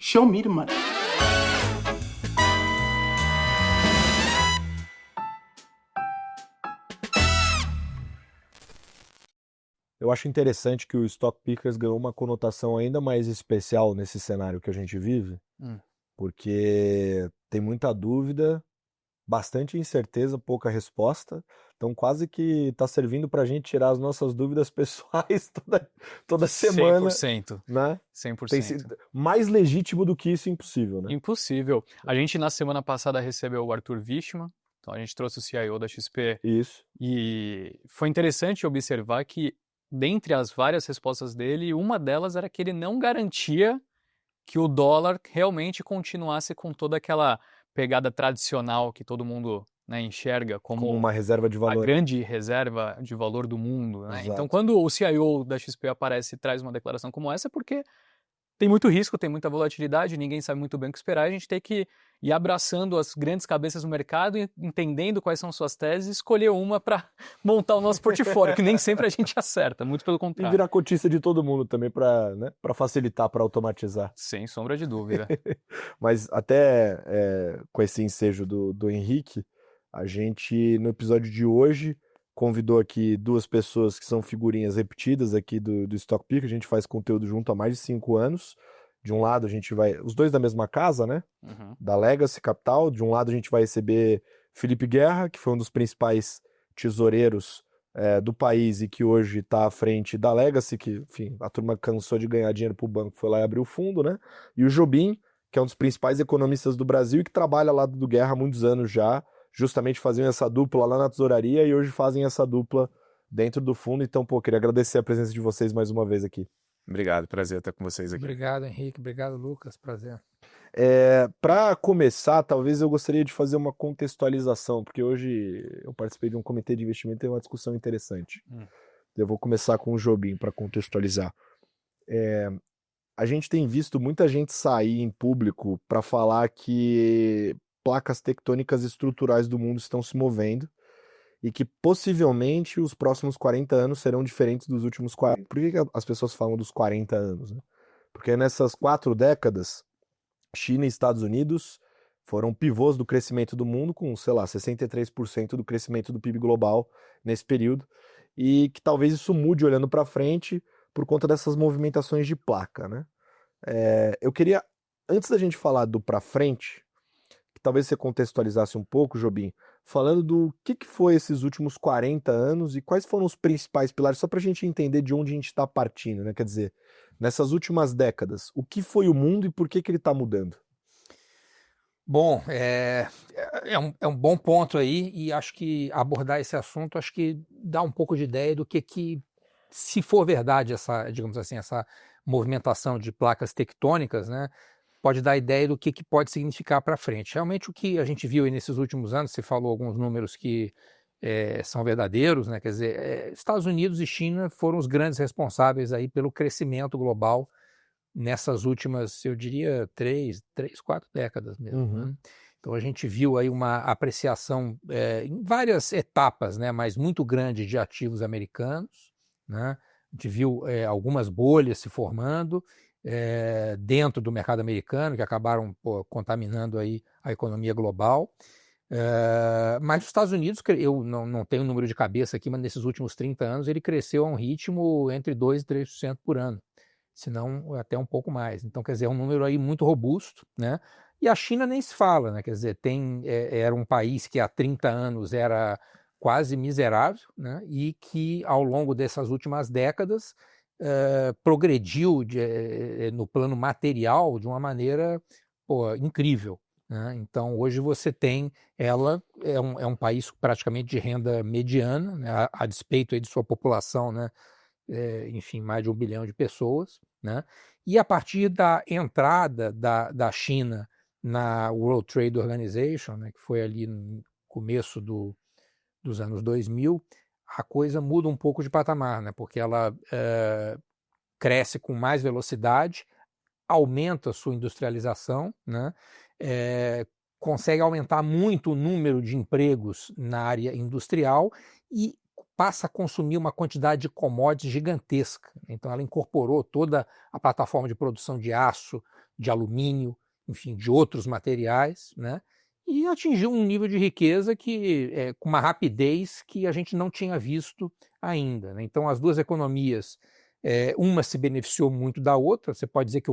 Show me the money. Eu acho interessante que o Stock Pickers ganhou uma conotação ainda mais especial nesse cenário que a gente vive, porque tem muita dúvida, bastante incerteza, pouca resposta. Então quase que está servindo para a gente tirar as nossas dúvidas pessoais toda semana, 100%. né? 100%. Tem sido mais legítimo do que isso, impossível, né? Impossível. A gente, na semana passada, recebeu o Arthur Wichmann, então a gente trouxe o CIO da XP. Isso. E foi interessante observar que, dentre as várias respostas dele, uma delas era que ele não garantia que o dólar realmente continuasse com toda aquela pegada tradicional que todo mundo, né, enxerga como uma reserva de a valor. grande reserva de valor do mundo. Né? Exato. Então, quando o CIO da XP aparece e traz uma declaração como essa, é porque tem muito risco, tem muita volatilidade, ninguém sabe muito bem o que esperar, a gente tem que ir abraçando as grandes cabeças do mercado, entendendo quais são suas teses e escolher uma para montar o nosso portfólio, que nem sempre a gente acerta, muito pelo E contrário. virar cotista de todo mundo também para, né, para facilitar, para automatizar. Sem sombra de dúvida. Mas até com esse ensejo do Henrique, a gente, no episódio de hoje, convidou aqui duas pessoas que são figurinhas repetidas aqui do Stock Picker. A gente faz conteúdo junto há mais de 5 anos. De um lado a gente vai, os dois da mesma casa, né? Da Legacy Capital. De um lado a gente vai receber Felipe Guerra, que foi um dos principais tesoureiros do país e que hoje está à frente da Legacy, que, enfim, a turma cansou de ganhar dinheiro para o banco, foi lá e abriu o fundo, né? E o Jobim, que é um dos principais economistas do Brasil e que trabalha ao lado do Guerra há muitos anos já, justamente faziam essa dupla lá na tesouraria e hoje fazem essa dupla dentro do fundo. Então, pô, queria agradecer a presença de vocês mais uma vez aqui. Obrigado, prazer estar com vocês aqui. Obrigado, Henrique. Obrigado, Lucas. Prazer. Para começar, talvez eu gostaria de fazer uma contextualização, porque hoje eu participei de um comitê de investimento e tem uma discussão interessante. Eu vou começar com o Jobim para contextualizar. A gente tem visto muita gente sair em público para falar que placas tectônicas estruturais do mundo estão se movendo e que possivelmente os próximos 40 anos serão diferentes dos últimos 40. Por que as pessoas falam dos 40 anos? Né? Porque nessas 4 décadas, China e Estados Unidos foram pivôs do crescimento do mundo, com, sei lá, 63% do crescimento do PIB global nesse período, e que talvez isso mude olhando para frente por conta dessas movimentações de placa, né? Eu queria, antes da gente falar do para frente, que talvez você contextualizasse um pouco, Jobim, falando do que foi esses últimos 40 anos e quais foram os principais pilares, só para a gente entender de onde a gente está partindo, né? Quer dizer, nessas últimas décadas, o que foi o mundo e por que ele está mudando? Bom, é um bom ponto aí, e acho que abordar esse assunto, acho que dá um pouco de ideia do que se for verdade essa, digamos assim, essa movimentação de placas tectônicas, né, pode dar ideia do que pode significar para frente. Realmente o que a gente viu aí nesses últimos anos, você falou alguns números que são verdadeiros, né, quer dizer, Estados Unidos e China foram os grandes responsáveis aí pelo crescimento global nessas últimas, eu diria, 4 décadas mesmo. Né? Então a gente viu aí uma apreciação em várias etapas, né, mas muito grande de ativos americanos, né? A gente viu algumas bolhas se formando dentro do mercado americano que acabaram contaminando aí a economia global. Mas os Estados Unidos, eu não tenho o número de cabeça aqui, mas nesses últimos 30 anos ele cresceu a um ritmo entre 2% e 3% por ano, se não até um pouco mais. Então, quer dizer, é um número aí muito robusto, né? E a China nem se fala, né? Quer dizer, era um país que há 30 anos era quase miserável, né? E que ao longo dessas últimas décadas progrediu no plano material de uma maneira incrível. Né? Então, hoje você tem, ela é um país praticamente de renda mediana, né? A despeito aí de sua população, né? Enfim, mais de 1 bilhão de pessoas, né? E a partir da entrada da China na World Trade Organization, né, que foi ali no começo dos anos 2000, a coisa muda um pouco de patamar, né, porque ela cresce com mais velocidade, aumenta a sua industrialização, né, consegue aumentar muito o número de empregos na área industrial e passa a consumir uma quantidade de commodities gigantesca. Então ela incorporou toda a plataforma de produção de aço de alumínio, enfim, de outros materiais, né? E atingiu um nível de riqueza que com uma rapidez que a gente não tinha visto ainda, né? Então, as duas economias, uma se beneficiou muito da outra. Você pode dizer que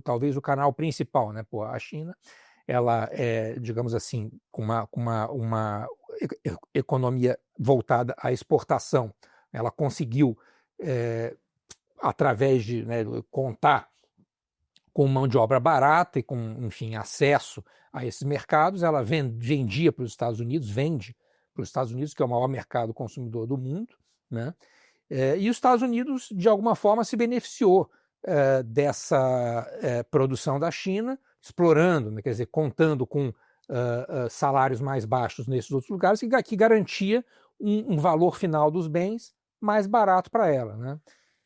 talvez o canal principal, né? Pô, a China, ela é, digamos assim, com uma economia voltada à exportação. Ela conseguiu, através de, né, contar com mão de obra barata e com, enfim, acesso a esses mercados, ela vendia para os Estados Unidos, vende para os Estados Unidos, que é o maior mercado consumidor do mundo, né? E os Estados Unidos, de alguma forma, se beneficiou dessa produção da China, explorando, né, quer dizer, contando com salários mais baixos nesses outros lugares, que garantia um valor final dos bens mais barato para ela, né?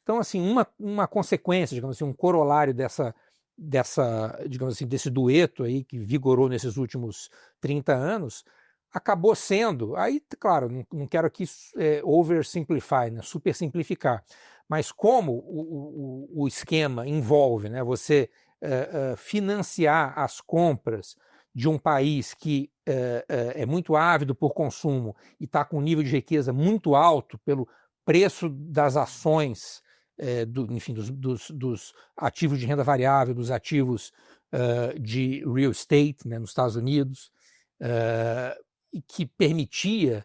Então, assim, uma consequência, digamos assim, um corolário digamos assim, desse dueto aí que vigorou nesses últimos 30 anos, acabou sendo, aí, claro, não quero aqui oversimplify, né, super simplificar, mas como o esquema envolve, né, você financiar as compras de um país que é muito ávido por consumo e está com um nível de riqueza muito alto pelo preço das ações, enfim, dos ativos de renda variável, dos ativos de real estate, né, nos Estados Unidos, e que permitia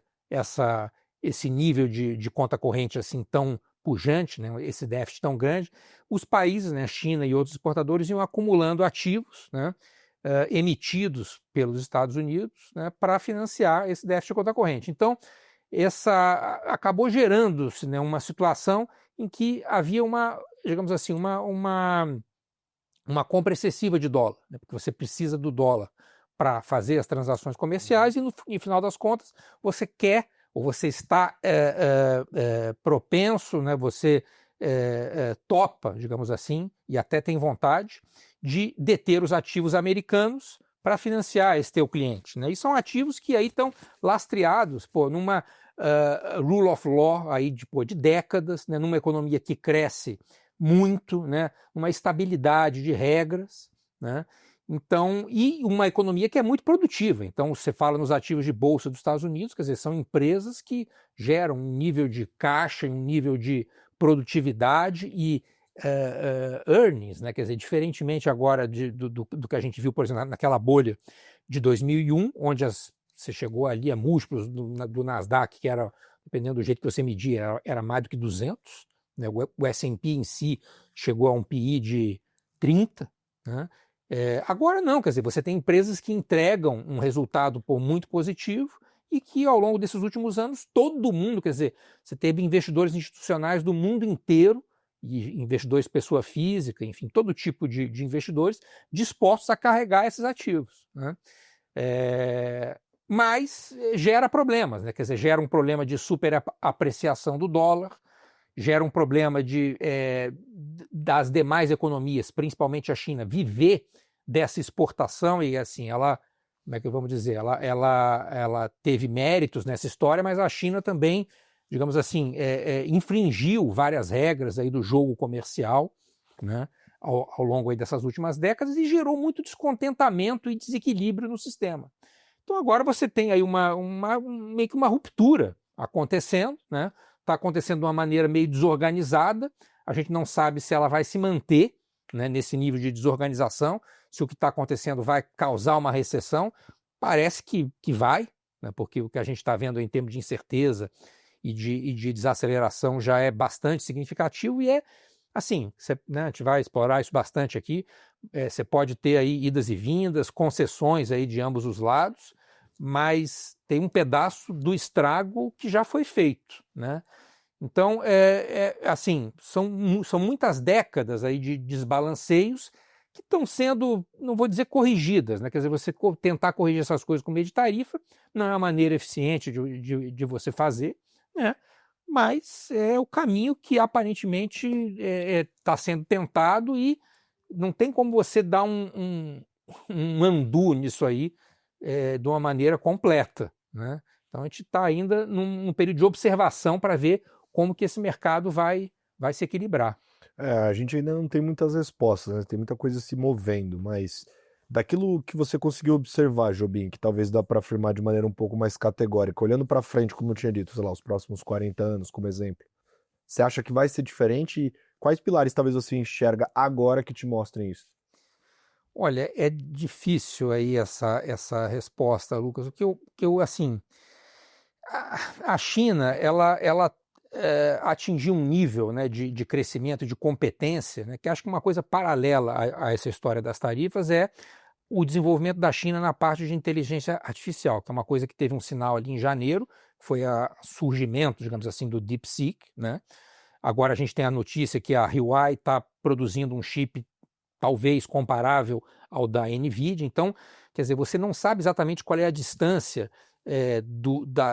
esse nível de conta corrente assim tão pujante, né, esse déficit tão grande. Os países, né, China e outros exportadores, iam acumulando ativos, né, emitidos pelos Estados Unidos, né, para financiar esse déficit de conta corrente. Então, acabou gerando-se, né, uma situação em que havia digamos assim, uma compra excessiva de dólar, né, porque você precisa do dólar para fazer as transações comerciais e, no final das contas, você quer, ou você está propenso, né, você topa, digamos assim, e até tem vontade de deter os ativos americanos para financiar esse teu cliente, né? E são ativos que aí estão lastreados numa rule of law aí de décadas, né? Numa economia que cresce muito, né? Uma estabilidade de regras, né? Então, e uma economia que é muito produtiva. Então, você fala nos ativos de bolsa dos Estados Unidos, quer dizer, são empresas que geram um nível de caixa, um nível de produtividade e earnings, né? Quer dizer, diferentemente agora do que a gente viu, por exemplo, naquela bolha de 2001, onde você chegou ali a múltiplos do Nasdaq, que era, dependendo do jeito que você media, era mais do que 200, né? O S&P em si chegou a um PI de 30, né? Agora não, quer dizer, você tem empresas que entregam um resultado muito positivo e que ao longo desses últimos anos todo mundo, quer dizer, você teve investidores institucionais do mundo inteiro e investidores pessoa física, enfim, todo tipo de investidores dispostos a carregar esses ativos, né? Mas gera problemas, né? Quer dizer, gera um problema de superapreciação do dólar, gera um problema das demais economias, principalmente a China, viver dessa exportação e assim, como é que vamos dizer, ela teve méritos nessa história, mas a China também, digamos assim, infringiu várias regras aí do jogo comercial, né, ao longo aí dessas últimas décadas e gerou muito descontentamento e desequilíbrio no sistema. Então agora você tem aí meio que uma ruptura acontecendo, né? Está acontecendo de uma maneira meio desorganizada, a gente não sabe se ela vai se manter, né, nesse nível de desorganização, se o que está acontecendo vai causar uma recessão. Parece que vai, né, porque o que a gente está vendo em termos de incerteza e de desaceleração já é bastante significativo e assim, né, a gente vai explorar isso bastante aqui, você pode ter aí idas e vindas, concessões aí de ambos os lados, mas tem um pedaço do estrago que já foi feito, né? Então, assim, são muitas décadas aí de desbalanceios que estão sendo, não vou dizer corrigidas, né? Quer dizer, você tentar corrigir essas coisas com meio de tarifa não é uma maneira eficiente de você fazer, né? Mas é o caminho que aparentemente está sendo tentado e não tem como você dar um undo nisso aí de uma maneira completa, né? Então a gente está ainda num período de observação para ver como que esse mercado vai se equilibrar. A gente ainda não tem muitas respostas, né? Tem muita coisa se movendo, mas daquilo que você conseguiu observar, Jobim, que talvez dá para afirmar de maneira um pouco mais categórica, olhando para frente, como eu tinha dito, sei lá, os próximos 40 anos, como exemplo, você acha que vai ser diferente? E quais pilares talvez você enxerga agora que te mostrem isso? Olha, é difícil aí essa resposta, Lucas. O que eu assim, a China, ela atingiu um nível, né, de crescimento, de competência, né, que acho que uma coisa paralela a essa história das tarifas é o desenvolvimento da China na parte de inteligência artificial, que é uma coisa que teve um sinal ali em janeiro, foi o surgimento, digamos assim, do DeepSeek, né? Agora a gente tem a notícia que a Huawei está produzindo um chip talvez comparável ao da NVIDIA. Então, quer dizer, você não sabe exatamente qual é a distância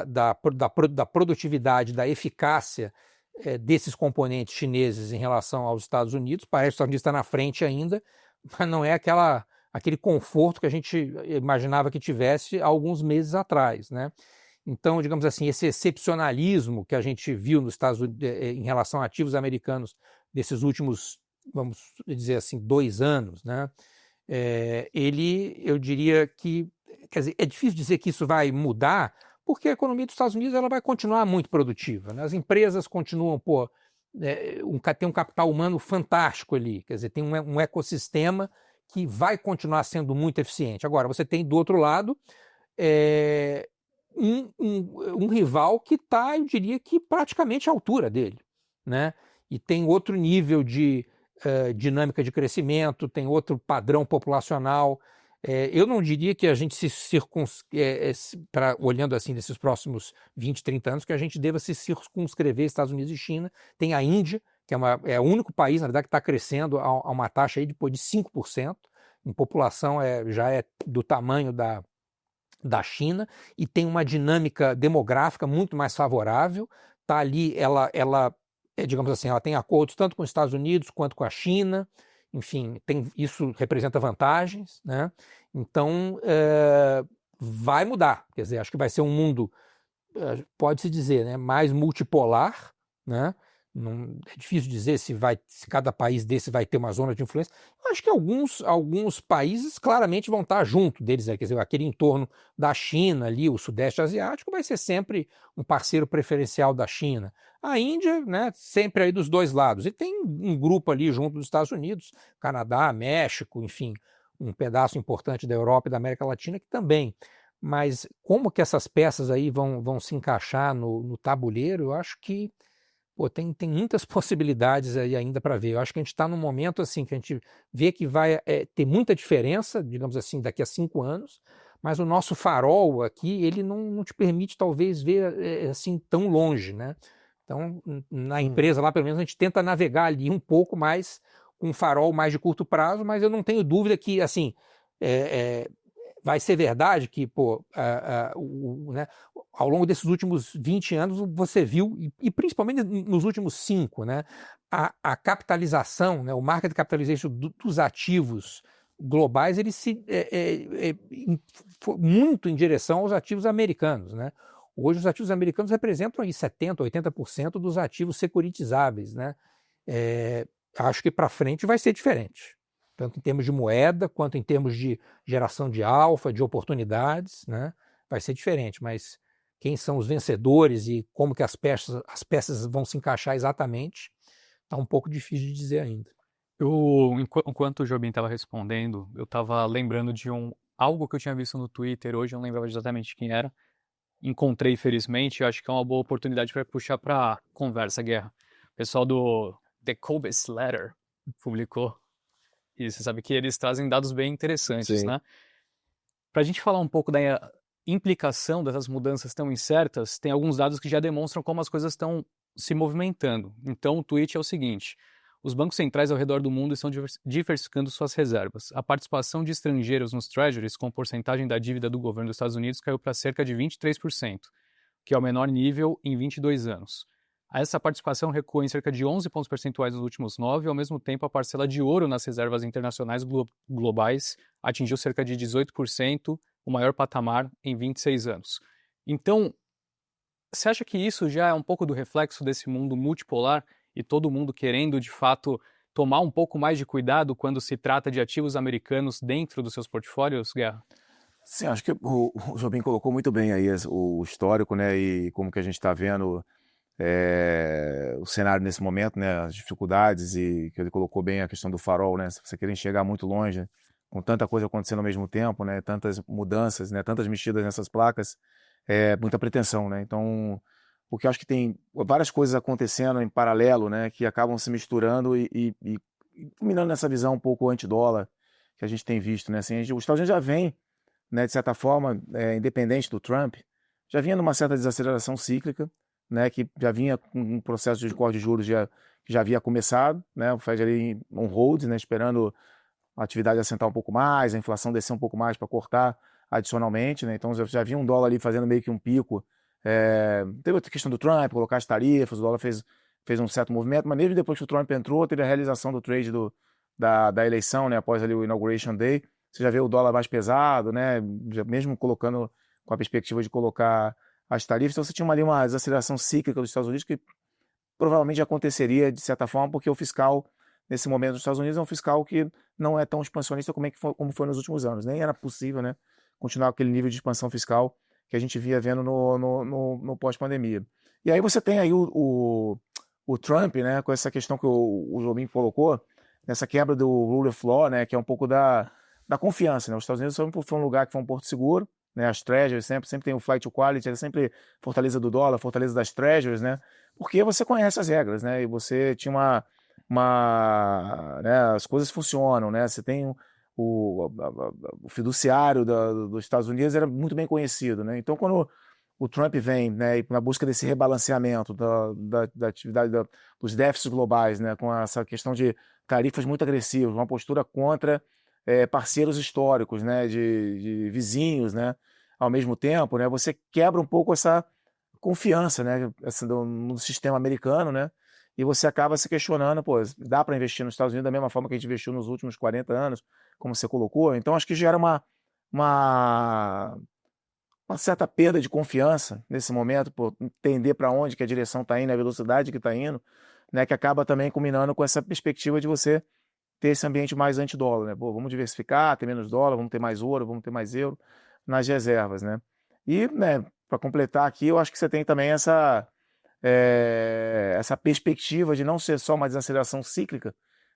da produtividade, da eficácia desses componentes chineses em relação aos Estados Unidos. Parece que os Estados Unidos está na frente ainda, mas não é aquele conforto que a gente imaginava que tivesse há alguns meses atrás, né? Então, digamos assim, esse excepcionalismo que a gente viu nos Estados Unidos em relação a ativos americanos desses últimos, vamos dizer assim, 2 anos, né? Eu diria que, quer dizer, é difícil dizer que isso vai mudar, porque a economia dos Estados Unidos ela vai continuar muito produtiva, né? As empresas continuam, tem um capital humano fantástico ali, quer dizer, tem um ecossistema que vai continuar sendo muito eficiente. Agora, você tem do outro lado um rival que está, eu diria que praticamente à altura dele, né? E tem outro nível de dinâmica de crescimento, tem outro padrão populacional. Eu não diria que a gente olhando assim nesses próximos 20, 30 anos, que a gente deva se circunscrever Estados Unidos e China. Tem a Índia, que é o único país, na verdade, que está crescendo a uma taxa aí de 5%. Em população já é do tamanho da China e tem uma dinâmica demográfica muito mais favorável. Está ali, digamos assim, ela tem acordos tanto com os Estados Unidos quanto com a China. Enfim, isso representa vantagens, né? Então, vai mudar. Quer dizer, acho que vai ser um mundo, pode-se dizer, né, mais multipolar, né? Não, é difícil dizer se cada país desse vai ter uma zona de influência. Eu acho que alguns países claramente vão estar junto deles, né? Quer dizer, aquele entorno da China ali, o Sudeste Asiático, vai ser sempre um parceiro preferencial da China. A Índia, né, sempre aí dos dois lados. E tem um grupo ali junto dos Estados Unidos, Canadá, México, enfim, um pedaço importante da Europa e da América Latina que também. Mas como que essas peças aí vão se encaixar no tabuleiro, eu acho que tem muitas possibilidades aí ainda para ver. Eu acho que a gente está num momento assim que a gente vê que vai ter muita diferença, digamos assim, daqui a 5 anos, mas o nosso farol aqui, ele não te permite talvez ver assim tão longe, né? Então, na empresa lá, pelo menos, a gente tenta navegar ali um pouco mais com um farol mais de curto prazo, mas eu não tenho dúvida que, assim, vai ser verdade que, né, ao longo desses últimos 20 anos, você viu, e principalmente nos últimos 5, né, a capitalização, né, o market capitalization dos ativos globais, ele foi muito em direção aos ativos americanos, né? Hoje os ativos americanos representam aí 70%, 80% dos ativos securitizáveis, né? Acho que para frente vai ser diferente, tanto em termos de moeda, quanto em termos de geração de alfa, de oportunidades, né? Vai ser diferente, mas quem são os vencedores e como que as peças vão se encaixar exatamente, está um pouco difícil de dizer ainda. Enquanto o Jobim estava respondendo, eu estava lembrando de algo que eu tinha visto no Twitter hoje, eu não lembrava exatamente quem era. Encontrei, felizmente, acho que é uma boa oportunidade para puxar para conversa, Guerra. O pessoal do The Cobas Letter publicou. E você sabe que eles trazem dados bem interessantes, Sim. né? Para a gente falar um pouco da implicação dessas mudanças tão incertas, tem alguns dados que já demonstram como as coisas estão se movimentando. Então, o tweet é o seguinte: os bancos centrais ao redor do mundo estão diversificando suas reservas. A participação de estrangeiros nos treasuries com porcentagem da dívida do governo dos Estados Unidos caiu para cerca de 23%, que é o menor nível em 22 anos. Essa participação recuou em cerca de 11 pontos percentuais nos últimos 9, e ao mesmo tempo a parcela de ouro nas reservas internacionais globais atingiu cerca de 18%, o maior patamar em 26 anos. Então, você acha que isso já é um pouco do reflexo desse mundo multipolar e todo mundo querendo, de fato, tomar um pouco mais de cuidado quando se trata de ativos americanos dentro dos seus portfólios, Guerra? Sim, acho que o Jobim colocou muito bem aí o histórico, né, e como que a gente está vendo o cenário nesse momento, né, as dificuldades, e que ele colocou bem a questão do farol, né, se você quer enxergar muito longe, com tanta coisa acontecendo ao mesmo tempo, né, tantas mudanças, né, tantas mexidas nessas placas, muita pretensão, né, então o que eu acho que tem várias coisas acontecendo em paralelo, né, que acabam se misturando e culminando nessa visão um pouco anti-dólar que a gente tem visto, né, assim, os Estados Unidos já vem, né, de certa forma, independente do Trump, já vinha numa certa desaceleração cíclica, né, que já vinha com um processo de corte de juros que já havia começado, né, o Fed ali on hold, né, esperando a atividade assentar um pouco mais, a inflação descer um pouco mais para cortar adicionalmente, né, então já havia um dólar ali fazendo meio que um pico, teve outra questão do Trump, colocar as tarifas, o dólar fez um certo movimento, mas mesmo depois que o Trump entrou, teve a realização do trade da eleição, né, após ali o Inauguration Day, você já vê o dólar mais pesado, né? Mesmo colocando com a perspectiva de colocar as tarifas, então você tinha ali uma desaceleração cíclica dos Estados Unidos que provavelmente aconteceria de certa forma, porque o fiscal, nesse momento dos Estados Unidos, é um fiscal que não é tão expansionista como foi nos últimos anos. Nem era possível, né, continuar aquele nível de expansão fiscal que a gente via vendo no pós-pandemia. E aí você tem aí o Trump, né, com essa questão que o Jobim colocou, nessa quebra do rule of law, né, que é um pouco da confiança, né? Os Estados Unidos sempre foi um lugar que foi um porto seguro, né? As treasuries sempre tem o flight to quality, é sempre fortaleza do dólar, fortaleza das treasuries, né? Porque você conhece as regras, né? E você tinha né? As coisas funcionam, né? Você tem o fiduciário dos Estados Unidos era muito bem conhecido, né? Então quando o Trump vem, né, na busca desse rebalanceamento da atividade dos déficits globais, né, com essa questão de tarifas muito agressivas, uma postura contra parceiros históricos, né, de vizinhos, né, ao mesmo tempo, né, você quebra um pouco essa confiança, né, no sistema americano, né, e você acaba se questionando, pô, dá para investir nos Estados Unidos da mesma forma que a gente investiu nos últimos 40 anos, como você colocou? Então acho que gera uma certa perda de confiança nesse momento, por entender para onde que a direção está indo, a velocidade que está indo, né, que acaba também combinando com essa perspectiva de você ter esse ambiente mais anti-dólar, né? Pô, vamos diversificar, ter menos dólar, vamos ter mais ouro, vamos ter mais euro nas reservas, né? E, né, para completar aqui, eu acho que você tem também essa perspectiva de não ser só uma desaceleração cíclica,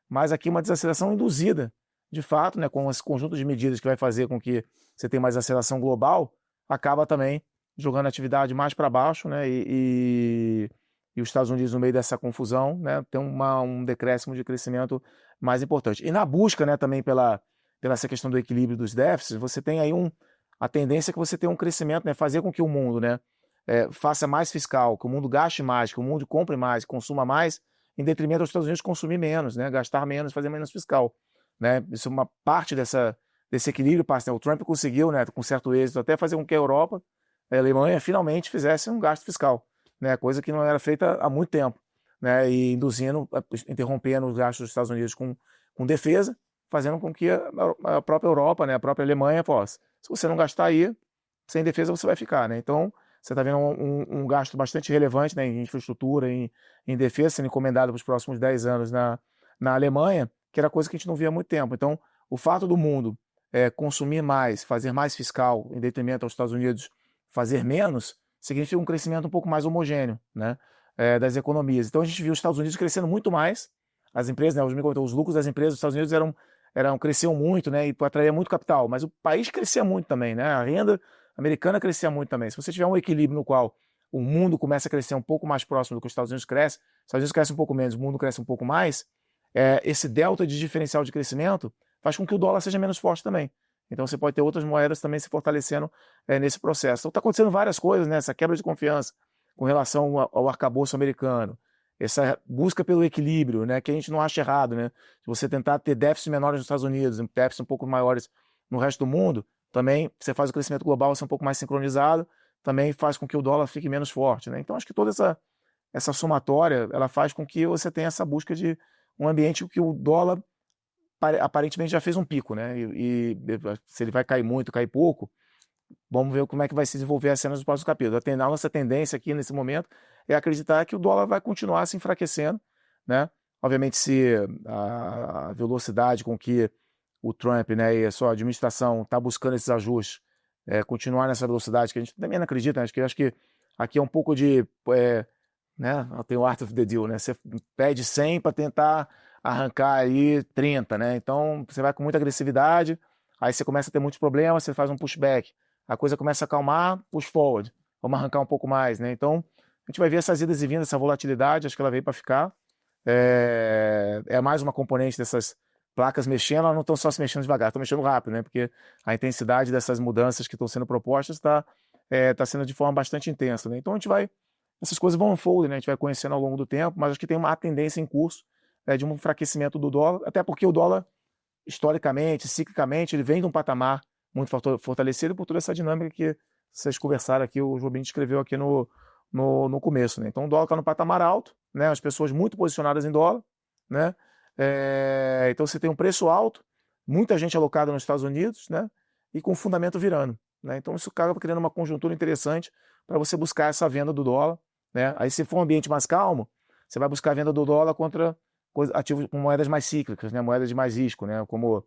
mas aqui uma desaceleração induzida, de fato, né, com esse conjunto de medidas que vai fazer com que você tenha mais aceleração global, acaba também jogando a atividade mais para baixo, né, e os Estados Unidos, no meio dessa confusão, né, tem um decréscimo de crescimento mais importante. E na busca, né, também pela essa questão do equilíbrio dos déficits, você tem aí a tendência que você tenha um crescimento, né, fazer com que o mundo, né, faça mais fiscal, que o mundo gaste mais, que o mundo compre mais, consuma mais, em detrimento dos Estados Unidos consumir menos, né, gastar menos, fazer menos fiscal, né? Isso é uma parte desse equilíbrio, né? O Trump conseguiu, né, com certo êxito, até fazer com que a Europa, a Alemanha, finalmente fizesse um gasto fiscal, né, coisa que não era feita há muito tempo, né, e interrompendo os gastos dos Estados Unidos com defesa, fazendo com que a própria Europa, né, a própria Alemanha, se você não gastar aí, sem defesa você vai ficar, né? Então você está vendo um gasto bastante relevante, né, em infraestrutura, em defesa, sendo encomendado para os próximos 10 anos na Alemanha, que era coisa que a gente não via há muito tempo. Então, o fato do mundo consumir mais, fazer mais fiscal, em detrimento aos Estados Unidos fazer menos, significa um crescimento um pouco mais homogêneo, né, das economias. Então a gente viu os Estados Unidos crescendo muito mais, as empresas, né, os lucros das empresas dos Estados Unidos cresciam muito, né, e atraía muito capital, mas o país crescia muito também, né, a renda americana crescia muito também. Se você tiver um equilíbrio no qual o mundo começa a crescer um pouco mais próximo do que os Estados Unidos cresce, os Estados Unidos cresce um pouco menos, o mundo cresce um pouco mais, esse delta de diferencial de crescimento faz com que o dólar seja menos forte também. Então você pode ter outras moedas também se fortalecendo nesse processo. Então está acontecendo várias coisas, né? Essa quebra de confiança com relação ao arcabouço americano, essa busca pelo equilíbrio, né, que a gente não acha errado, né? Se você tentar ter déficits menores nos Estados Unidos, déficits um pouco maiores no resto do mundo, também você faz o crescimento global ser um pouco mais sincronizado, também faz com que o dólar fique menos forte, né? Então acho que toda essa somatória, ela faz com que você tenha essa busca de um ambiente que o dólar aparentemente já fez um pico, né? E se ele vai cair muito, cair pouco, vamos ver como é que vai se desenvolver as cenas dos próximos capítulos. A nossa tendência aqui nesse momento é acreditar que o dólar vai continuar se enfraquecendo, né? Obviamente, se a velocidade com que o Trump, né, e a sua administração está buscando esses ajustes, continuar nessa velocidade, que a gente também não acredita, né? Acho que aqui é um pouco de, né, tem o art of the deal, né? Você pede 100 para tentar arrancar aí 30, né? Então, você vai com muita agressividade, aí você começa a ter muitos problemas, você faz um pushback, a coisa começa a acalmar, push forward, vamos arrancar um pouco mais, né? Então, a gente vai ver essas idas e vindas, essa volatilidade, acho que ela veio para ficar. É mais uma componente dessas placas mexendo, elas não estão só se mexendo devagar, estão mexendo rápido, né? Porque a intensidade dessas mudanças que estão sendo propostas está sendo de forma bastante intensa, né? Então essas coisas vão unfolding, né? A gente vai conhecendo ao longo do tempo, mas acho que tem uma tendência em curso de um enfraquecimento do dólar, até porque o dólar, historicamente, ciclicamente, ele vem de um patamar muito fortalecido por toda essa dinâmica que vocês conversaram aqui, o Jobim escreveu aqui no começo, né? Então o dólar está no patamar alto, né? As pessoas muito posicionadas em dólar, né? Então você tem um preço alto, muita gente alocada nos Estados Unidos, né? E com fundamento virando, né? Então isso acaba criando uma conjuntura interessante para você buscar essa venda do dólar, né? Aí se for um ambiente mais calmo, você vai buscar a venda do dólar contra ativos com moedas mais cíclicas, né? Moedas de mais risco, né? Como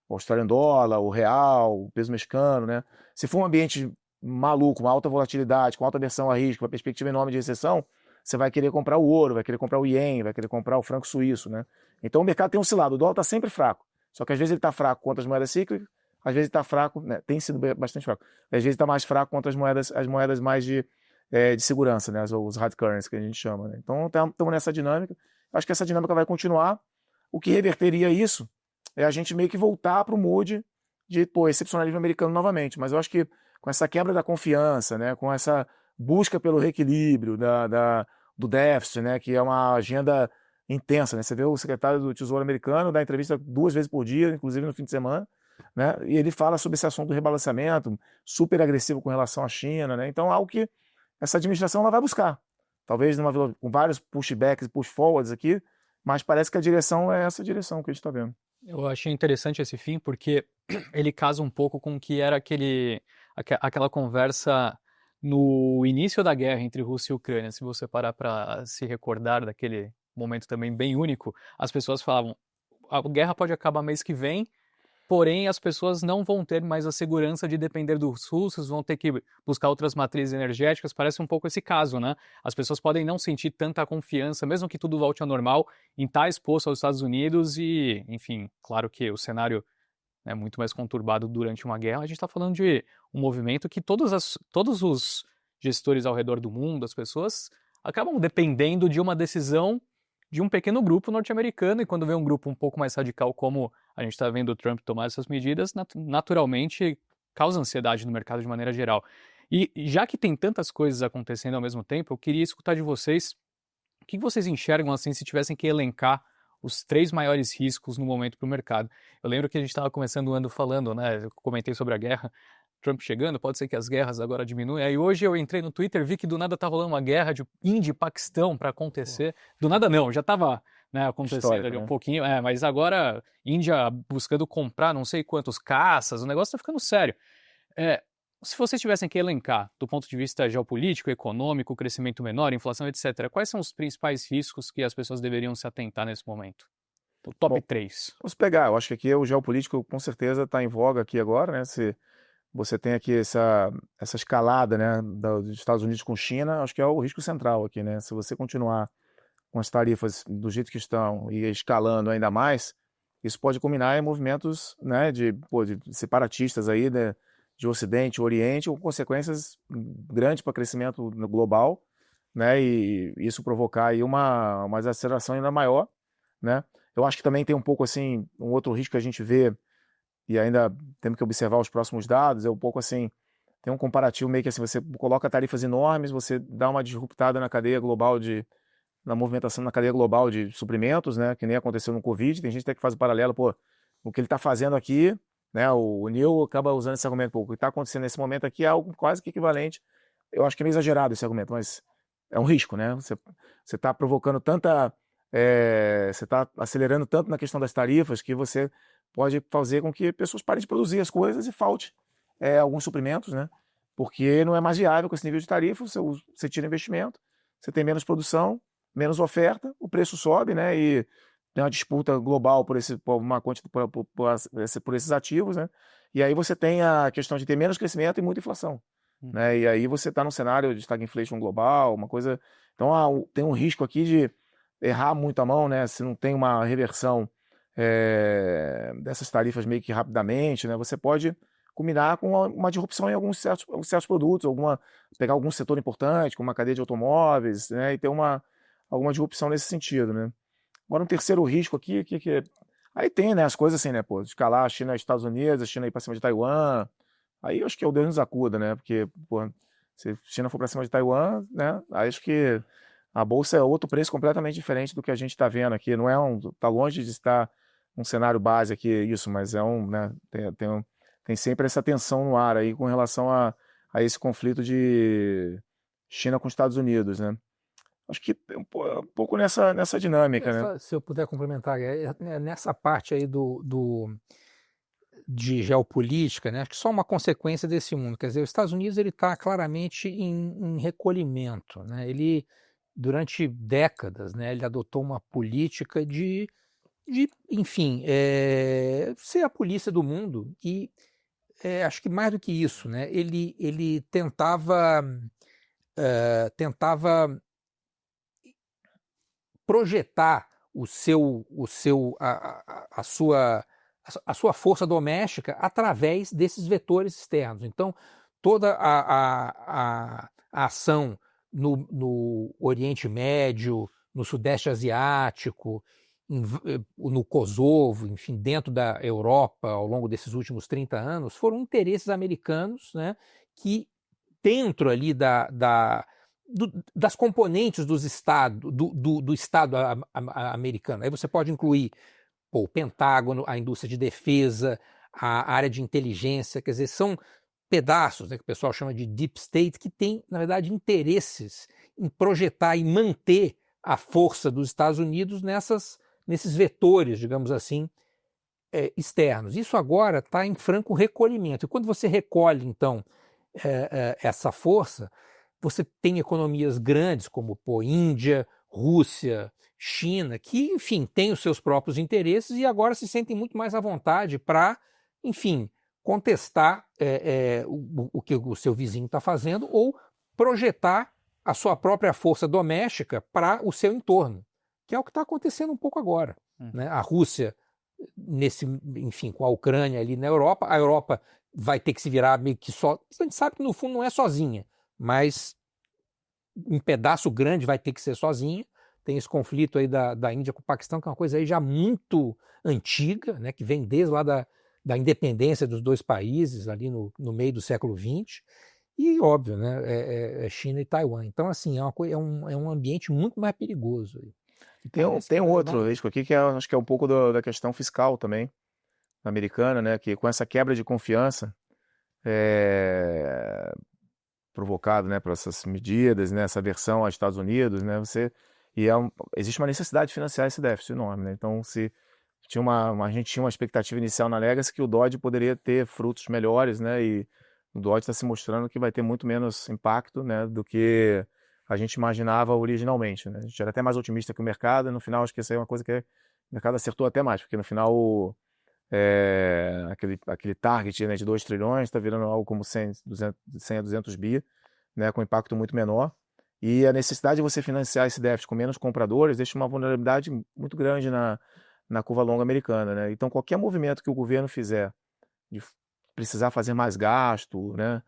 o Australian Dollar, o Real, o peso mexicano, né? Se for um ambiente maluco, uma alta volatilidade, com alta aversão a risco, uma perspectiva enorme de recessão, você vai querer comprar o ouro, vai querer comprar o iene, vai querer comprar o franco suíço, né? Então o mercado tem oscilado, o dólar está sempre fraco, só que às vezes ele está fraco contra as moedas cíclicas, às vezes está fraco, né? Tem sido bastante fraco, às vezes está mais fraco contra as moedas mais de segurança, né? Os hard currencies que a gente chama, né? Então estamos nessa dinâmica, acho que essa dinâmica vai continuar, o que reverteria isso é a gente meio que voltar para o mood de excepcionalismo americano novamente, mas eu acho que com essa quebra da confiança, né, com essa busca pelo reequilíbrio do déficit, né, que é uma agenda intensa, né? Você vê o secretário do Tesouro americano dar entrevista 2 vezes por dia, inclusive no fim de semana, né, e ele fala sobre esse assunto do rebalanceamento, super agressivo com relação à China, né? Então algo que essa administração ela vai buscar, talvez com vários pushbacks e push-forwards aqui, mas parece que a direção é essa direção que a gente está vendo. Eu achei interessante esse fim porque ele casa um pouco com o que era aquela conversa no início da guerra entre Rússia e Ucrânia. Se você parar para se recordar daquele momento também bem único, as pessoas falavam: a guerra pode acabar mês que vem, porém as pessoas não vão ter mais a segurança de depender dos russos, vão ter que buscar outras matrizes energéticas. Parece um pouco esse caso, né? As pessoas podem não sentir tanta confiança, mesmo que tudo volte ao normal, em estar exposto aos Estados Unidos e, enfim, claro que o cenário é muito mais conturbado durante uma guerra. A gente está falando de um movimento que todos os gestores ao redor do mundo, as pessoas, acabam dependendo de uma decisão de um pequeno grupo norte-americano, e quando vem um grupo um pouco mais radical, como a gente está vendo o Trump tomar essas medidas, naturalmente causa ansiedade no mercado de maneira geral. E já que tem tantas coisas acontecendo ao mesmo tempo, eu queria escutar de vocês o que vocês enxergam assim se tivessem que elencar os 3 maiores riscos no momento para o mercado. Eu lembro que a gente estava começando o ano falando, né? Eu comentei sobre a guerra, Trump chegando, pode ser que as guerras agora diminuem. Aí hoje eu entrei no Twitter, vi que do nada tá rolando uma guerra de Índia e Paquistão para acontecer. Do nada não, já estava, né, acontecendo ali um pouquinho, mas agora Índia buscando comprar não sei quantos caças, o negócio tá ficando sério. Se vocês tivessem que elencar, do ponto de vista geopolítico, econômico, crescimento menor, inflação, etc., quais são os principais riscos que as pessoas deveriam se atentar nesse momento? O top 3. Vamos pegar, eu acho que aqui o geopolítico com certeza está em voga aqui agora, né? Se você tem aqui essa escalada, né, dos Estados Unidos com China, acho que é o risco central aqui, né? Se você continuar com as tarifas do jeito que estão e escalando ainda mais, isso pode culminar em movimentos, né, de separatistas aí, né, de Ocidente, Oriente, com consequências grandes para o crescimento global, né, e isso provocar aí uma desaceleração ainda maior, né? Eu acho que também tem um pouco assim, um outro risco que a gente vê, e ainda temos que observar os próximos dados, é um pouco assim, tem um comparativo meio que assim, você coloca tarifas enormes, você dá uma disruptada na cadeia global na movimentação na cadeia global de suprimentos, né, que nem aconteceu no Covid, tem gente até que faz o paralelo, o que ele está fazendo aqui, né, o Neil acaba usando esse argumento, o que está acontecendo nesse momento aqui é algo quase que equivalente, eu acho que é meio exagerado esse argumento, mas é um risco, né, você está provocando você está acelerando tanto na questão das tarifas que você pode fazer com que pessoas parem de produzir as coisas e falte alguns suprimentos, né? Porque não é mais viável com esse nível de tarifa, você tira investimento, você tem menos produção, menos oferta, o preço sobe, né? E tem uma disputa global por esses ativos, né? E aí você tem a questão de ter menos crescimento e muita inflação, né? E aí você está num cenário de stagflation global, uma coisa... Então tem um risco aqui de errar muito a mão, né? Se não tem uma reversão dessas tarifas meio que rapidamente, né? Você pode combinar com uma disrupção em alguns certos produtos, pegar algum setor importante, como uma cadeia de automóveis, né? E ter alguma disrupção nesse sentido, né? Agora, um terceiro risco aqui, aí tem, né, as coisas assim, né, pô, escalar a China e Estados Unidos, a China ir para cima de Taiwan, aí eu acho que é o Deus nos acuda, né, porque, pô, se a China for para cima de Taiwan, né, aí acho que a bolsa é outro preço completamente diferente do que a gente está vendo aqui, não é tá longe de estar um cenário base aqui, isso, mas né, tem sempre essa tensão no ar aí com relação a esse conflito de China com os Estados Unidos, né. Acho que um pouco nessa dinâmica, né? Se eu puder complementar, nessa parte aí de geopolítica, né? Acho que só uma consequência desse mundo. Quer dizer, os Estados Unidos ele está claramente em recolhimento, né? Ele, durante décadas, né, ele adotou uma política de enfim, ser a polícia do mundo e acho que mais do que isso, né? Ele tentava projetar a sua força doméstica através desses vetores externos. Então, toda a ação no Oriente Médio, no Sudeste Asiático, no Kosovo, enfim, dentro da Europa, ao longo desses últimos 30 anos, foram interesses americanos, né, que dentro ali das componentes do Estado americano. Aí você pode incluir o Pentágono, a indústria de defesa, a área de inteligência, quer dizer, são pedaços, né, que o pessoal chama de deep state, que tem, na verdade, interesses em projetar e manter a força dos Estados Unidos nesses vetores, digamos assim, externos. Isso agora está em franco recolhimento. E quando você recolhe, então, essa força, você tem economias grandes como Índia, Rússia, China, que, enfim, têm os seus próprios interesses e agora se sentem muito mais à vontade para, enfim, contestar o que o seu vizinho está fazendo ou projetar a sua própria força doméstica para o seu entorno, que é o que está acontecendo um pouco agora, né? A Rússia, enfim, com a Ucrânia ali na Europa, a Europa vai ter que se virar meio que só. A gente sabe que no fundo não é sozinha, mas um pedaço grande vai ter que ser sozinha. Tem esse conflito aí da Índia com o Paquistão, que é uma coisa aí já muito antiga, né, que vem desde lá da independência dos dois países, ali no meio do século XX. E, óbvio, né, China e Taiwan. Então, assim, é um ambiente muito mais perigoso. Aí. Tem um outro risco aqui que acho que é um pouco da questão fiscal também, americana, né, que com essa quebra de confiança provocado, né, por essas medidas, né, essa aversão aos Estados Unidos, né, existe uma necessidade de financiar esse déficit enorme, né? Então, se a gente tinha uma expectativa inicial na Legacy que o Dodge poderia ter frutos melhores, né, e o Dodge está se mostrando que vai ter muito menos impacto, né, do que a gente imaginava originalmente, né? A gente era até mais otimista que o mercado, e no final acho que isso aí é uma coisa que o mercado acertou até mais, porque no final aquele target, né, de 2 trilhões está virando algo como 100 a 200 bi, né, com impacto muito menor. E a necessidade de você financiar esse déficit com menos compradores deixa uma vulnerabilidade muito grande na curva longa americana, né? Então, qualquer movimento que o governo fizer de precisar fazer mais gasto, né,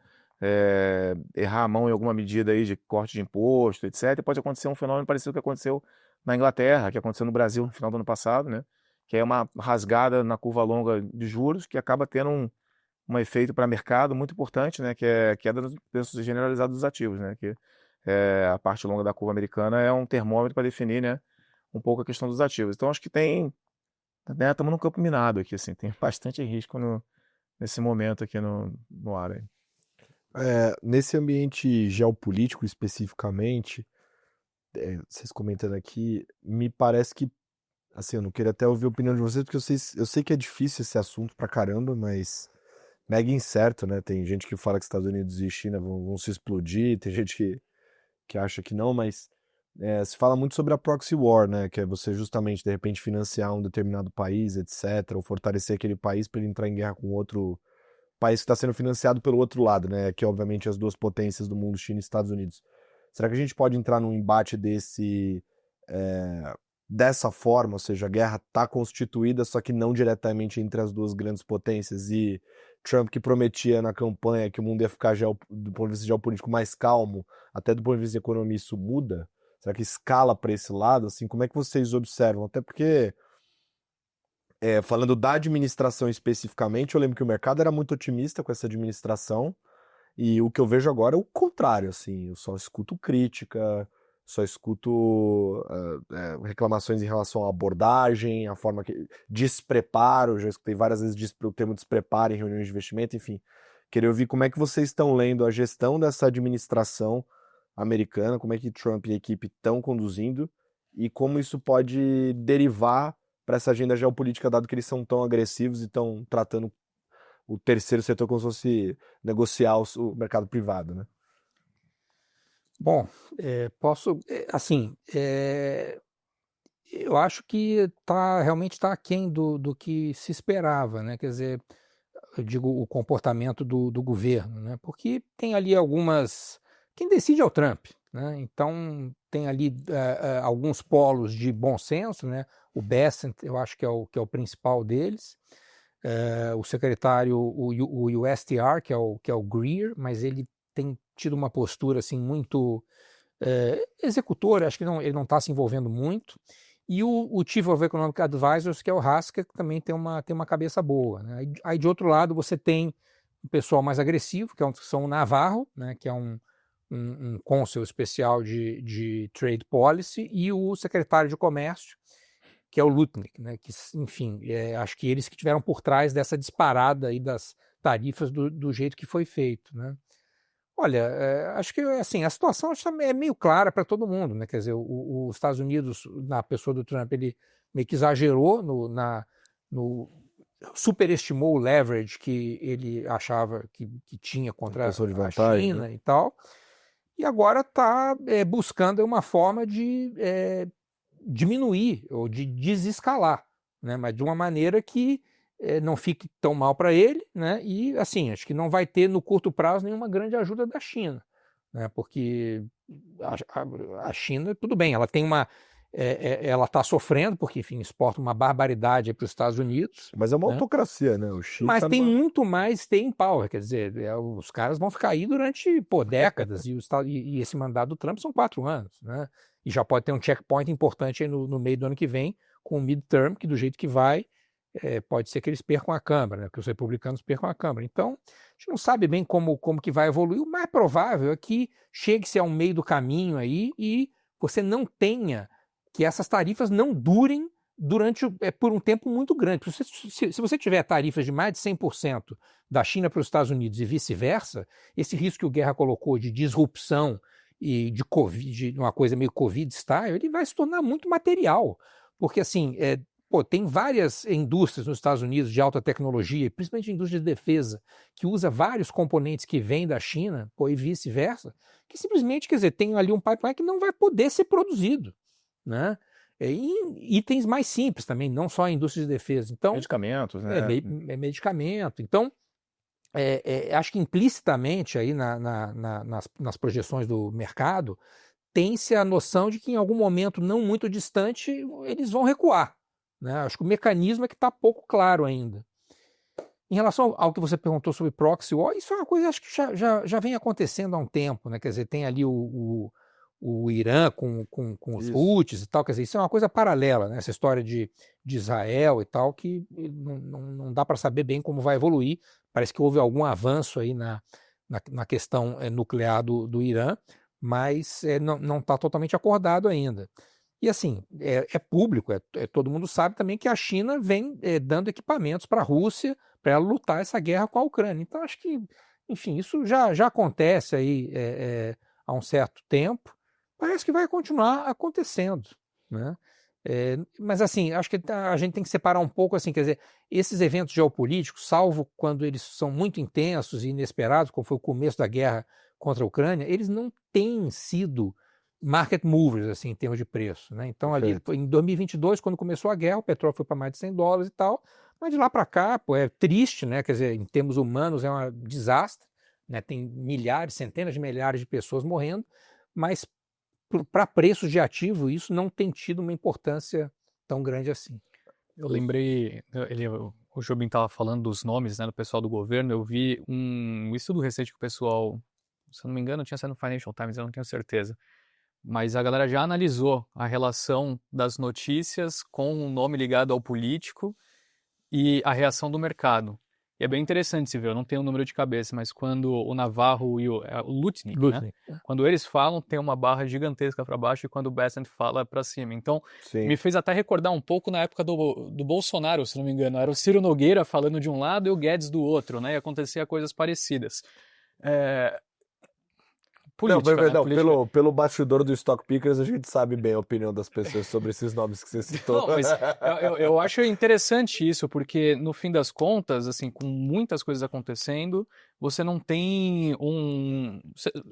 errar a mão em alguma medida aí de corte de imposto, etc., pode acontecer um fenômeno parecido com o que aconteceu na Inglaterra, que aconteceu no Brasil no final do ano passado, né? Que é uma rasgada na curva longa de juros que acaba tendo um efeito para o mercado muito importante, né? Que é a queda do preço generalizado dos ativos, né? Que a parte longa da curva americana é um termômetro para definir, né, um pouco a questão dos ativos. Então acho que né, estamos num campo minado aqui, assim, tem bastante risco nesse momento aqui no ar aí. Nesse ambiente geopolítico especificamente, vocês comentando aqui, me parece que, assim, eu não queria até ouvir a opinião de vocês, porque eu sei que é difícil esse assunto pra caramba, mas mega incerto, né? Tem gente que fala que Estados Unidos e China vão se explodir, tem gente que acha que não, mas se fala muito sobre a proxy war, né? Que é você justamente, de repente, financiar um determinado país, etc., ou fortalecer aquele país para ele entrar em guerra com outro país que está sendo financiado pelo outro lado, né? Que, obviamente, as duas potências do mundo, China e Estados Unidos. Será que a gente pode entrar num embate dessa forma? Ou seja, a guerra está constituída, só que não diretamente entre as duas grandes potências, e Trump, que prometia na campanha que o mundo ia ficar, do ponto de vista geopolítico, mais calmo, até do ponto de vista de economia, isso muda? Será que escala para esse lado? Assim, como é que vocês observam? Até porque, falando da administração especificamente, eu lembro que o mercado era muito otimista com essa administração, e o que eu vejo agora é o contrário, assim, eu só escuto crítica, só escuto reclamações em relação à abordagem, a forma que... despreparo, já escutei várias vezes o termo despreparo em reuniões de investimento, enfim. Queria ouvir como é que vocês estão lendo a gestão dessa administração americana, como é que Trump e a equipe estão conduzindo e como isso pode derivar para essa agenda geopolítica, dado que eles são tão agressivos e estão tratando o terceiro setor como se fosse negociar o mercado privado, né? Bom, eu acho que realmente está aquém do que se esperava, né? Quer dizer, eu digo o comportamento do governo, né? Porque tem ali quem decide é o Trump, né? Então tem ali alguns polos de bom senso, né? O Bessent, eu acho que é o principal deles. O secretário, o USTR, que é o Greer, mas ele tem tido uma postura assim muito executora, acho que ele não está se envolvendo muito. E o Chief of Economic Advisors, que é o Haskell, que também tem uma cabeça boa, né? Aí de outro lado você tem o pessoal mais agressivo, que são o Navarro, né? Que é um cônsul especial de Trade Policy, e o secretário de Comércio, que é o Lutnick, né? Que, enfim, acho que eles que tiveram por trás dessa disparada aí das tarifas do jeito que foi feito, né? Olha, acho que assim, a situação é meio clara para todo mundo, né? Quer dizer, os Estados Unidos, na pessoa do Trump, ele meio que exagerou superestimou o leverage que ele achava que tinha contra a China, né? E tal, e agora está buscando uma forma de diminuir ou de desescalar, né? Mas de uma maneira que não fique tão mal para ele, né? E assim, acho que não vai ter no curto prazo nenhuma grande ajuda da China, né? Porque a China, tudo bem, ela tem ela está sofrendo porque, enfim, exporta uma barbaridade para os Estados Unidos. Mas é uma né? autocracia, né? O Xi Mas tem muito mais staying power, quer dizer, os caras vão ficar aí durante décadas e esse mandato do Trump são 4 anos, né? E já pode ter um checkpoint importante aí no meio do ano que vem com o midterm, que do jeito que vai, pode ser que eles percam a Câmara, né? Que os republicanos percam a Câmara. Então, a gente não sabe bem como que vai evoluir. O mais provável é que chegue-se a um meio do caminho aí e você não tenha, que essas tarifas não durem por um tempo muito grande. Se você tiver tarifas de mais de 100% da China para os Estados Unidos e vice-versa, esse risco que o Guerra colocou de disrupção e de Covid, uma coisa meio Covid-style, ele vai se tornar muito material. Porque, assim, tem várias indústrias nos Estados Unidos de alta tecnologia, principalmente a indústria de defesa, que usa vários componentes que vêm da China, e vice-versa, que simplesmente, quer dizer, tem ali um pipeline que não vai poder ser produzido, né? E itens mais simples também, não só a indústria de defesa. Então, medicamentos, né? Medicamento. Então, acho que implicitamente aí nas projeções do mercado, tem-se a noção de que em algum momento não muito distante eles vão recuar, né? Acho que o mecanismo é que está pouco claro ainda. Em relação ao que você perguntou sobre proxy war, isso é uma coisa acho que já vem acontecendo há um tempo, né? Quer dizer, tem ali o Irã com os Houthis e tal, quer dizer, isso é uma coisa paralela, né? Essa história de Israel e tal, que não dá para saber bem como vai evoluir. Parece que houve algum avanço aí na questão nuclear do Irã, mas não está totalmente acordado ainda. E assim, é público, todo mundo sabe também que a China vem dando equipamentos para a Rússia para ela lutar essa guerra com a Ucrânia. Então acho que, enfim, isso já acontece aí há um certo tempo. Parece que vai continuar acontecendo, né? Mas assim, acho que a gente tem que separar um pouco, assim, quer dizer, esses eventos geopolíticos, salvo quando eles são muito intensos e inesperados, como foi o começo da guerra contra a Ucrânia, eles não têm sido market movers, assim, em termos de preço, né? Então, ali em 2022, quando começou a guerra, o petróleo foi para mais de $100 e tal, mas de lá para cá, pô, é triste, né? Quer dizer, em termos humanos é um desastre, né? Tem milhares, centenas de milhares de pessoas morrendo, mas para preços de ativo, isso não tem tido uma importância tão grande assim. Eu lembrei, o Jobim estava falando dos nomes, né, do pessoal do governo. Eu vi um estudo recente que o pessoal, se eu não me engano, tinha sido no Financial Times, eu não tenho certeza. Mas a galera já analisou a relação das notícias com um nome ligado ao político e a reação do mercado. E é bem interessante se ver, eu não tenho o número de cabeça, mas quando o Navarro e o Lutnick, né? Quando eles falam, tem uma barra gigantesca para baixo, e quando o Bessent fala para cima. Então, me fez até recordar um pouco na época do Bolsonaro, se não me engano. Era o Ciro Nogueira falando de um lado e o Guedes do outro, né? E acontecia coisas parecidas. Política, não, política. pelo bastidor do Stock Pickers, a gente sabe bem a opinião das pessoas sobre esses nomes que você citou. Não, mas eu acho interessante isso, porque no fim das contas, assim, com muitas coisas acontecendo, você não tem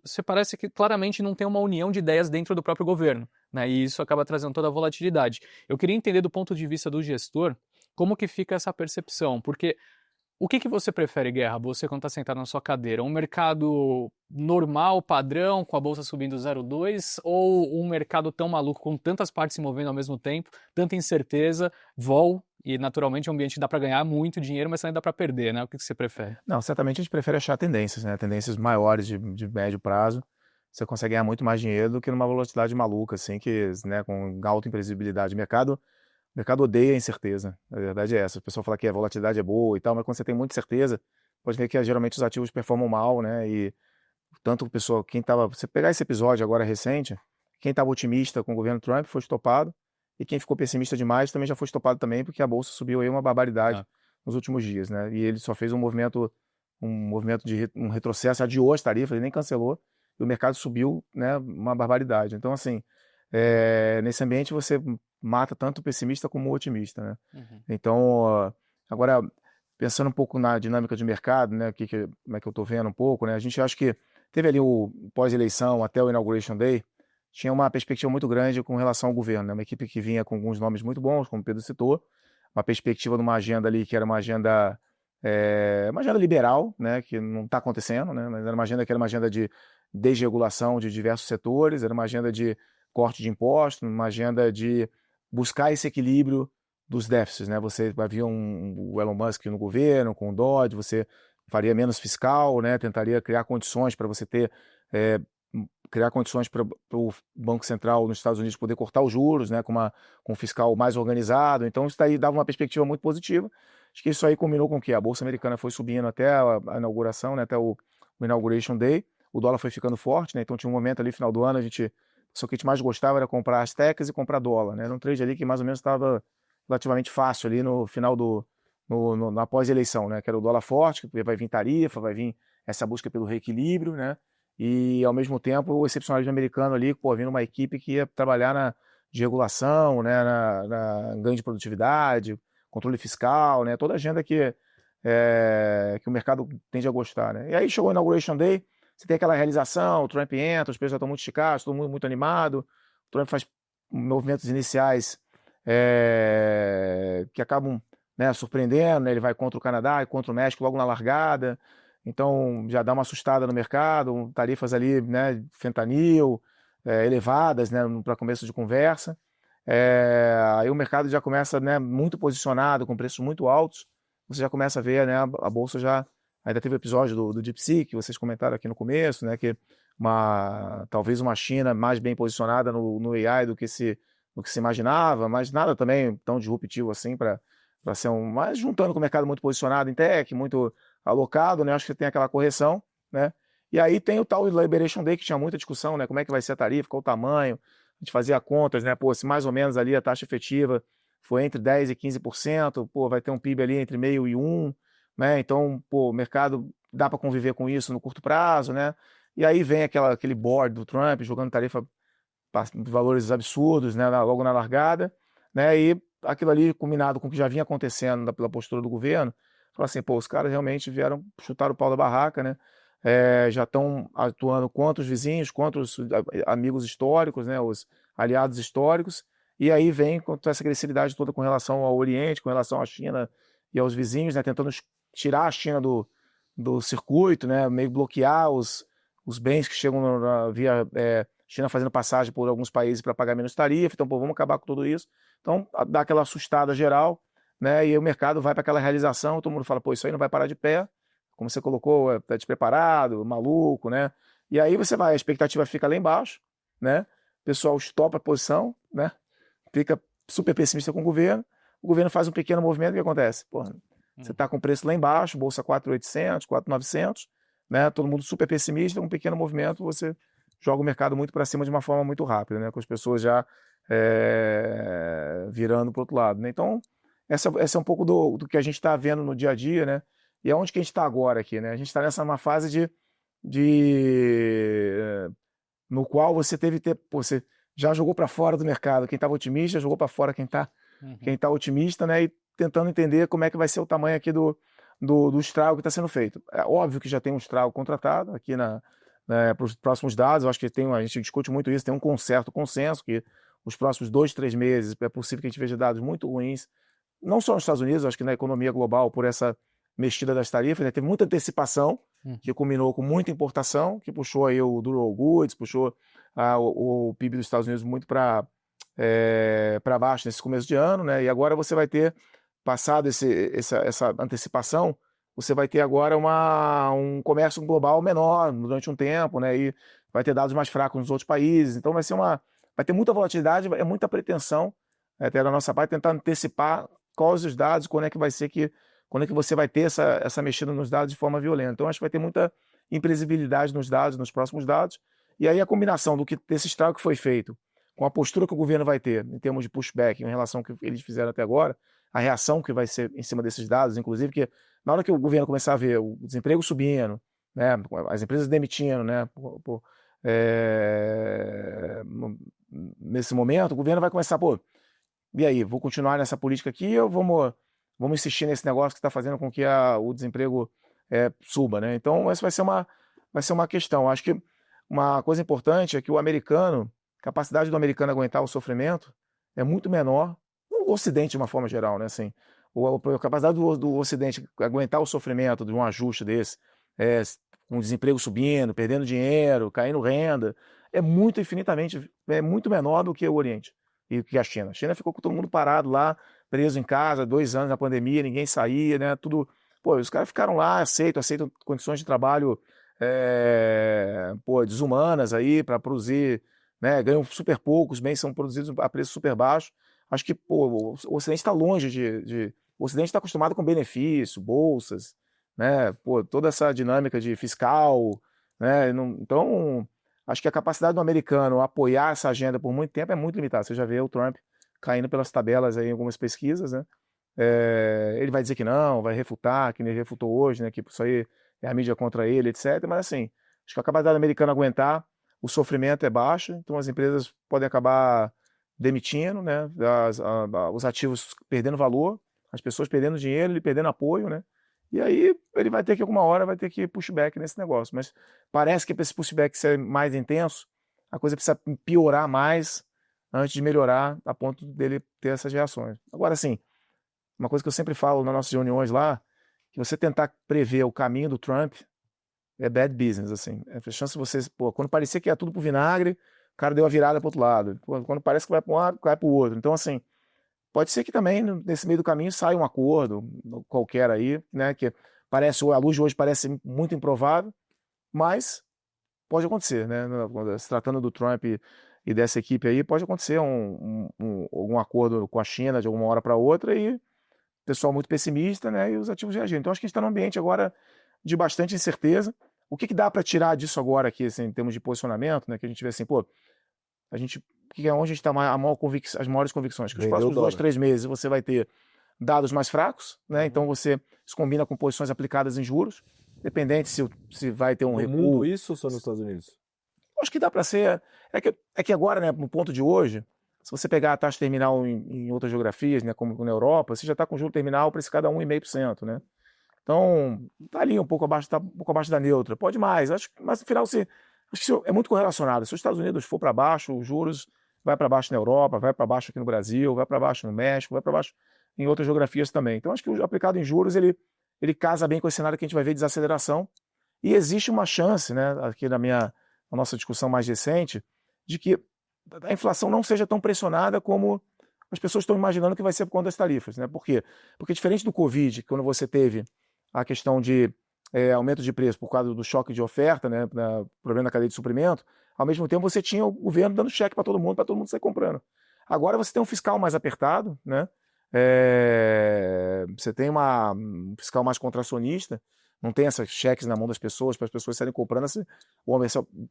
você parece que claramente não tem uma união de ideias dentro do próprio governo, né? E isso acaba trazendo toda a volatilidade. Eu queria entender do ponto de vista do gestor, como que fica essa percepção, porque o que você prefere, Guerra, você quando está sentado na sua cadeira? Um mercado normal, padrão, com a bolsa subindo 0,2, ou um mercado tão maluco, com tantas partes se movendo ao mesmo tempo, tanta incerteza, vol, e naturalmente o ambiente dá para ganhar muito dinheiro, mas também dá para perder, né? O que você prefere? Não, certamente a gente prefere achar tendências, né? Tendências maiores de médio prazo. Você consegue ganhar muito mais dinheiro do que numa volatilidade maluca, assim, que, né, com alta imprevisibilidade. O mercado odeia a incerteza, a verdade é essa. O pessoal fala que a volatilidade é boa e tal, mas quando você tem muita certeza, pode ver que geralmente os ativos performam mal, né? E tanto o pessoal, você pegar esse episódio agora recente, quem estava otimista com o governo Trump foi estopado, e quem ficou pessimista demais também já foi estopado também, porque a bolsa subiu aí uma barbaridade nos últimos dias, né? E ele só fez um movimento de um retrocesso, adiou as tarifas, ele nem cancelou, e o mercado subiu, né, uma barbaridade. Então, assim, nesse ambiente você mata tanto o pessimista como o otimista, né? Então, agora, pensando um pouco na dinâmica de mercado, né, como é que eu estou vendo um pouco, né? A gente acha que teve ali o pós-eleição até o Inauguration Day, tinha uma perspectiva muito grande com relação ao governo, né? Uma equipe que vinha com alguns nomes muito bons, como o Pedro citou, uma perspectiva de uma agenda ali que era uma agenda liberal, né? Que não está acontecendo, né? Mas era uma agenda de desregulação de diversos setores, era uma agenda de corte de impostos, uma agenda de buscar esse equilíbrio dos déficits, né? Você havia o Elon Musk no governo, com o Dodd, você faria menos fiscal, né? Tentaria criar condições para você criar condições para o Banco Central nos Estados Unidos poder cortar os juros, né? Com um fiscal mais organizado. Então isso daí dava uma perspectiva muito positiva. Acho que isso aí combinou com que a Bolsa Americana foi subindo até a inauguração, né? Até o Inauguration Day. O dólar foi ficando forte, né? Então tinha um momento ali, final do ano, só que a gente mais gostava era comprar as techs e comprar dólar, né? Era um trade ali que mais ou menos estava relativamente fácil ali no final na pós-eleição, né? Que era o dólar forte, que vai vir tarifa, vai vir essa busca pelo reequilíbrio, né? E ao mesmo tempo o excepcionalismo americano ali, vindo uma equipe que ia trabalhar de regulação, né? Na ganho de produtividade, controle fiscal, né? Toda a agenda que o mercado tende a gostar, né? E aí chegou o Inauguration Day, você tem aquela realização, o Trump entra, os preços já estão muito esticados, todo mundo muito animado, o Trump faz movimentos iniciais que acabam, né, surpreendendo, né? Ele vai contra o Canadá e contra o México logo na largada, então já dá uma assustada no mercado, tarifas ali, né, fentanil, elevadas, né, para começo de conversa. Aí o mercado já começa, né, muito posicionado, com preços muito altos, você já começa a ver, né, a bolsa já... Ainda teve o episódio do DeepSeek, que vocês comentaram aqui no começo, né, que talvez uma China mais bem posicionada no AI do que se imaginava, mas nada também tão disruptivo assim para ser mas juntando com o mercado muito posicionado em tech, muito alocado, né, acho que tem aquela correção, né, e aí tem o tal Liberation Day, que tinha muita discussão, né, como é que vai ser a tarifa, qual o tamanho, a gente fazia contas, né, se mais ou menos ali a taxa efetiva foi entre 10% e 15%, vai ter um PIB ali entre 0,5% e 1%, né? Então, o mercado dá para conviver com isso no curto prazo, né? E aí vem aquele board do Trump jogando tarifa de valores absurdos, né? Logo na largada, né? E aquilo ali, combinado com o que já vinha acontecendo pela postura do governo, falou assim, os caras realmente vieram chutar o pau da barraca, né? já estão atuando contra os vizinhos, contra os amigos históricos, né, os aliados históricos, e aí vem com essa agressividade toda com relação ao Oriente, com relação à China e aos vizinhos, né, tentando tirar a China do circuito, né, meio bloquear os bens que chegam via China fazendo passagem por alguns países para pagar menos tarifa, então, pô, vamos acabar com tudo isso. Então, dá aquela assustada geral, né, e aí o mercado vai para aquela realização, todo mundo fala, pô, isso aí não vai parar de pé, como você colocou, tá despreparado, maluco, né, e aí a expectativa fica lá embaixo, né, o pessoal estopa a posição, né, fica super pessimista com o governo faz um pequeno movimento, o que acontece? Porra, você está com o preço lá embaixo, bolsa 4.800, 4.900, né? Todo mundo super pessimista, um pequeno movimento, você joga o mercado muito para cima de uma forma muito rápida, né? Com as pessoas já virando para o outro lado, né? Então, essa é um pouco do que a gente está vendo no dia a dia, né? E aonde que a gente está agora aqui, né? A gente está numa fase no qual você você já jogou para fora do mercado. Quem estava otimista jogou para fora quem está otimista, né? E tentando entender como é que vai ser o tamanho aqui do estrago que está sendo feito. É óbvio que já tem um estrago contratado aqui para os próximos dados. Eu acho que a gente discute muito isso, tem um consenso que os próximos 2, 3 meses é possível que a gente veja dados muito ruins, não só nos Estados Unidos, acho que na economia global, por essa mexida das tarifas, né? Teve muita antecipação, que culminou com muita importação, que puxou aí o durable goods, puxou o PIB dos Estados Unidos muito para baixo nesse começo de ano, né? E agora você vai ter, passado essa antecipação, você vai ter agora um comércio global menor durante um tempo, né? E vai ter dados mais fracos nos outros países. Então vai ter muita volatilidade, é muita pretensão até da nossa parte tentar antecipar quais os dados, quando é que você vai ter essa mexida nos dados de forma violenta. Então acho que vai ter muita imprevisibilidade nos dados, nos próximos dados. E aí a combinação desse estrago que foi feito com a postura que o governo vai ter em termos de pushback em relação ao que eles fizeram até agora, a reação que vai ser em cima desses dados, inclusive, que na hora que o governo começar a ver o desemprego subindo, né, as empresas demitindo, né, nesse momento, o governo vai começar, e aí, vou continuar nessa política aqui ou vamos insistir nesse negócio que está fazendo com que o desemprego suba, né? Então, essa vai ser uma questão. Acho que uma coisa importante é que a capacidade do americano aguentar o sofrimento é muito menor no Ocidente de uma forma geral, né? Assim, a capacidade do Ocidente aguentar o sofrimento de um ajuste desse, com o desemprego subindo, perdendo dinheiro, caindo renda, é muito menor do que o Oriente e que a China. A China ficou com todo mundo parado lá, preso em casa, 2 anos na pandemia, ninguém saía, né? Tudo. Os caras ficaram lá, aceitam condições de trabalho desumanas aí para produzir, né? Ganham super pouco, os bens são produzidos a preço super baixo. Acho que o Ocidente está longe o Ocidente está acostumado com benefício, bolsas, né? Toda essa dinâmica de fiscal, né? Então, acho que a capacidade do americano apoiar essa agenda por muito tempo é muito limitada. Você já vê o Trump caindo pelas tabelas aí em algumas pesquisas, né? Ele vai dizer que não, vai refutar, que ele refutou hoje, né? Que isso aí é a mídia contra ele, etc. Mas assim, acho que a capacidade do americano aguentar, o sofrimento é baixo, então as empresas podem acabar demitindo, né? Os ativos perdendo valor, as pessoas perdendo dinheiro, ele perdendo apoio, né? E aí ele vai ter que, alguma hora, vai ter que pushback nesse negócio. Mas parece que para esse pushback ser mais intenso, a coisa precisa piorar mais antes de melhorar a ponto dele ter essas reações. Agora, assim, uma coisa que eu sempre falo nas nossas reuniões lá, que você tentar prever o caminho do Trump é bad business, assim. É a chance de você, quando parecia que ia tudo pro vinagre, o cara deu a virada pro outro lado. Quando parece que vai para um lado, vai pro outro. Então, assim, pode ser que também nesse meio do caminho saia um acordo qualquer aí, né? Que a luz de hoje parece muito improvável, mas pode acontecer, né? Se tratando do Trump e dessa equipe aí, pode acontecer algum acordo com a China de alguma hora para outra e o pessoal muito pessimista, né? E os ativos reagindo. Então acho que a gente está num ambiente agora de bastante incerteza. O que dá para tirar disso agora aqui, assim, em termos de posicionamento, né? Que a gente vê assim, onde a gente está as maiores convicções? Que os próximos 2, 3 meses você vai ter dados mais fracos, né? Então você se combina com posições aplicadas em juros, dependente se vai ter um recuo. No mundo isso ou só nos Estados Unidos? Acho que dá para ser. É que agora, né, no ponto de hoje, se você pegar a taxa terminal em outras geografias, né, como na Europa, você já está com juro terminal precificado a 1,5%, né? Então, tá ali um pouco abaixo da neutra. Pode mais, mas no final acho que isso é muito correlacionado. Se os Estados Unidos for para baixo, os juros vai para baixo na Europa, vai para baixo aqui no Brasil, vai para baixo no México, vai para baixo em outras geografias também. Então, acho que o aplicado em juros, ele casa bem com esse cenário que a gente vai ver de desaceleração. E existe uma chance, né, aqui na nossa discussão mais recente, de que a inflação não seja tão pressionada como as pessoas estão imaginando que vai ser por conta das tarifas, né? Por quê? Porque diferente do Covid, quando você teve a questão de aumento de preço por causa do choque de oferta, né, problema na cadeia de suprimento, ao mesmo tempo você tinha o governo dando cheque para todo mundo sair comprando. Agora você tem um fiscal mais apertado, né? Você tem um fiscal mais contracionista, não tem esses cheques na mão das pessoas para as pessoas saírem comprando,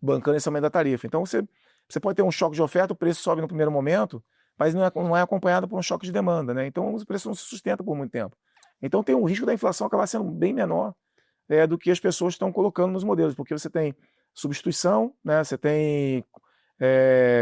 bancando esse aumento da tarifa. Então você pode ter um choque de oferta, o preço sobe no primeiro momento, mas não é acompanhado por um choque de demanda, né? Então o preço não se sustenta por muito tempo. Então tem o risco da inflação acabar sendo bem menor do que as pessoas estão colocando nos modelos, porque você tem substituição, né? Você tem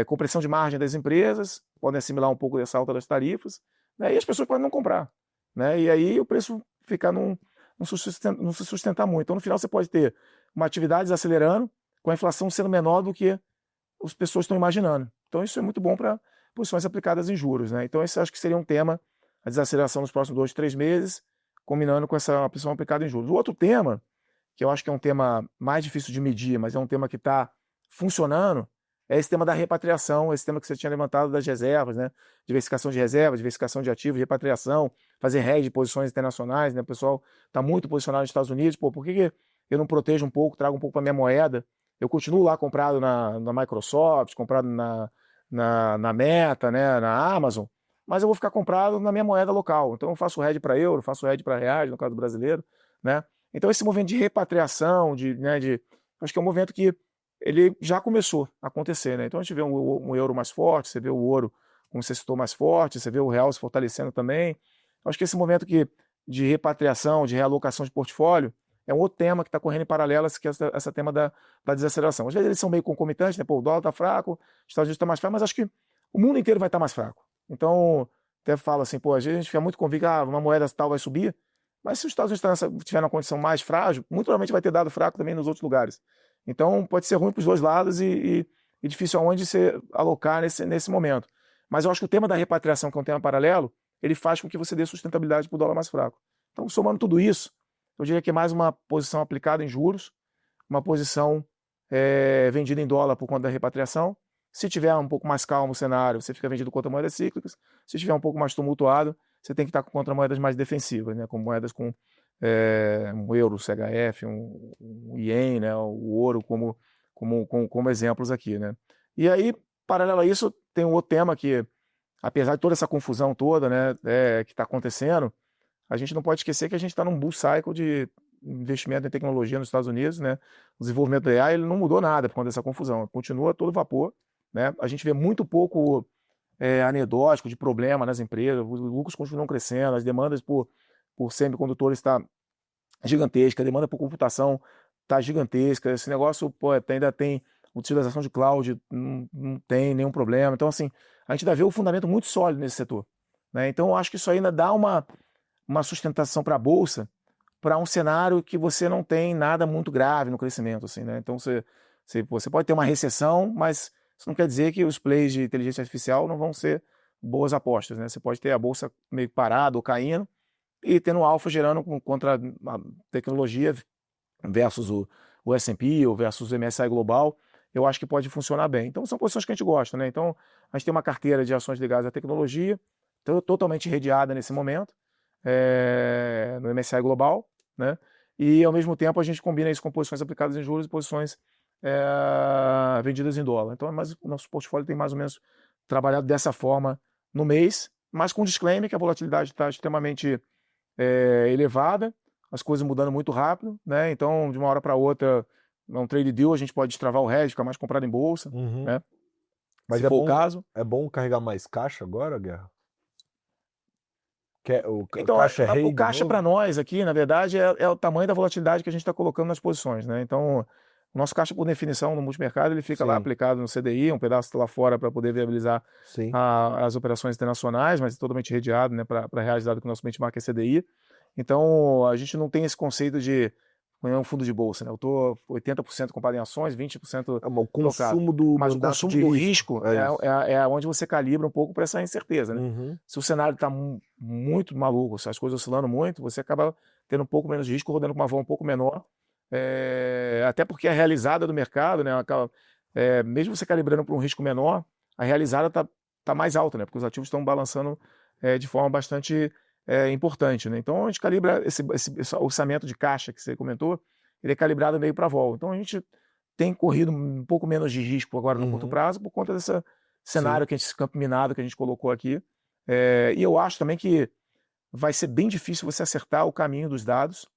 compressão de margem das empresas, podem assimilar um pouco dessa alta das tarifas, né? E as pessoas podem não comprar, né? E aí o preço fica não se sustentar muito. Então no final você pode ter uma atividade desacelerando, com a inflação sendo menor do que as pessoas estão imaginando. Então isso é muito bom para posições aplicadas em juros, né? Então esse acho que seria um tema, a desaceleração nos próximos 2, 3 meses, combinando com essa posição aplicada em juros. O outro tema, que eu acho que é um tema mais difícil de medir, mas é um tema que está funcionando, é esse tema da repatriação, esse tema que você tinha levantado das reservas, né? Diversificação de reservas, diversificação de ativos, repatriação, fazer hedge de posições internacionais, né? O pessoal está muito posicionado nos Estados Unidos, por que eu não protejo um pouco, trago um pouco para minha moeda? Eu continuo lá comprado na Microsoft, comprado na Meta, né? Na Amazon, mas eu vou ficar comprado na minha moeda local. Então eu faço hedge para euro, faço hedge para reais, no caso do brasileiro, né? Então esse movimento de repatriação, acho que é um movimento que ele já começou a acontecer, né? Então a gente vê um euro mais forte, você vê o ouro, como você citou, mais forte, você vê o real se fortalecendo também. Acho que esse movimento de repatriação, de realocação de portfólio, é um outro tema que está correndo em paralelo, que é esse tema da desaceleração. Às vezes eles são meio concomitantes, né? Pô, o dólar está fraco, os Estados Unidos está mais fraco, mas acho que o mundo inteiro vai estar mais fraco. Então, até falo assim, pô, às vezes a gente fica muito convicto que uma moeda tal vai subir, mas se os Estados Unidos estiver numa condição mais frágil, muito provavelmente vai ter dado fraco também nos outros lugares. Então, pode ser ruim para os dois lados e difícil aonde você alocar nesse momento. Mas eu acho que o tema da repatriação, que é um tema paralelo, ele faz com que você dê sustentabilidade para o dólar mais fraco. Então, somando tudo isso, eu diria que é mais uma posição aplicada em juros, uma posição vendida em dólar por conta da repatriação. Se tiver um pouco mais calmo o cenário, você fica vendido contra moedas cíclicas. Se tiver um pouco mais tumultuado, você tem que estar contra moedas mais defensivas, né? Como moedas com um euro, CHF, um ien, né? O ouro como exemplos aqui, né? E aí, paralelo a isso, tem um outro tema que, apesar de toda essa confusão toda, né, que está acontecendo, a gente não pode esquecer que a gente está num bull cycle de investimento em tecnologia nos Estados Unidos, né? O desenvolvimento da AI ele não mudou nada por conta dessa confusão, continua todo vapor, né? A gente vê muito pouco anedótico de problema nas empresas, os lucros continuam crescendo, as demandas por semicondutores está gigantesca, a demanda por computação está gigantesca, esse negócio ainda tem utilização de cloud, não tem nenhum problema. Então, assim, a gente ainda vê um fundamento muito sólido nesse setor, né? Então, eu acho que isso ainda dá uma sustentação para a Bolsa, para um cenário que você não tem nada muito grave no crescimento, assim, né? Então, você pode ter uma recessão, mas isso não quer dizer que os plays de inteligência artificial não vão ser boas apostas, né? Você pode ter a Bolsa meio parada ou caindo e tendo alfa gerando contra a tecnologia versus o S&P ou versus o MSCI Global, eu acho que pode funcionar bem. Então, são posições que a gente gosta, né? Então, a gente tem uma carteira de ações ligadas à tecnologia, totalmente redeada nesse momento, no MSCI Global, né? E, ao mesmo tempo, a gente combina isso com posições aplicadas em juros e posições vendidas em dólar. Então, o nosso portfólio tem mais ou menos trabalhado dessa forma no mês, mas com disclaimer que a volatilidade está extremamente elevada, as coisas mudando muito rápido, né? Então, de uma hora para outra, num trade deal, a gente pode destravar o hedge, ficar mais comprado em bolsa, né? Mas se for o caso. É bom carregar mais caixa agora, Guerra? Então, caixa o caixa para nós aqui, na verdade, é o tamanho da volatilidade que a gente está colocando nas posições, né? Então, o nosso caixa, por definição, no multimercado, ele fica lá aplicado no CDI, um pedaço lá fora para poder viabilizar as operações internacionais, mas é totalmente redeado, né, para reais, dado que o nosso benchmark é CDI. Então, a gente não tem esse conceito de um fundo de bolsa, né? Eu estou 80% comprado em ações, 20% O consumo do mas o mandato consumo de do risco É é onde você calibra um pouco para essa incerteza, né? Uhum. Se o cenário está muito maluco, se as coisas oscilando muito, você acaba tendo um pouco menos de risco, rodando com uma voo um pouco menor, até porque a realizada do mercado, né? Mesmo você calibrando para um risco menor, a realizada está mais alta, né? Porque os ativos estão balançando de forma bastante importante, né? Então a gente calibra esse orçamento de caixa que você comentou, ele é calibrado meio para vol. Então a gente tem corrido um pouco menos de risco agora no curto prazo por conta desse cenário, esse campo minado que a gente colocou aqui. E eu acho também que vai ser bem difícil você acertar o caminho dos dados.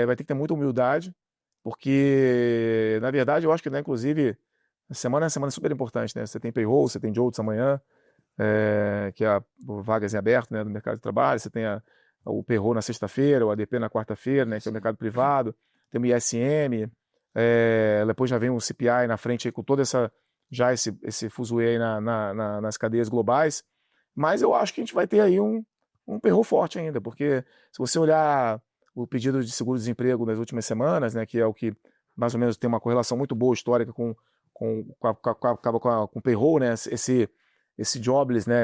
Vai ter que ter muita humildade, porque, na verdade, eu acho que, né, inclusive, a semana é uma semana super importante, né? Você tem payroll, você tem JOLTS amanhã, que é vagas em aberto, né, no mercado de trabalho, você tem o payroll na sexta-feira, o ADP na quarta-feira, né, que é o mercado privado, tem o ISM, depois já vem o CPI na frente aí, com todo esse fuzuê aí nas cadeias globais, mas eu acho que a gente vai ter aí um payroll forte ainda, porque se você olhar o pedido de seguro-desemprego nas últimas semanas, né, que é o que mais ou menos tem uma correlação muito boa histórica com o payroll, né, esse jobless, né,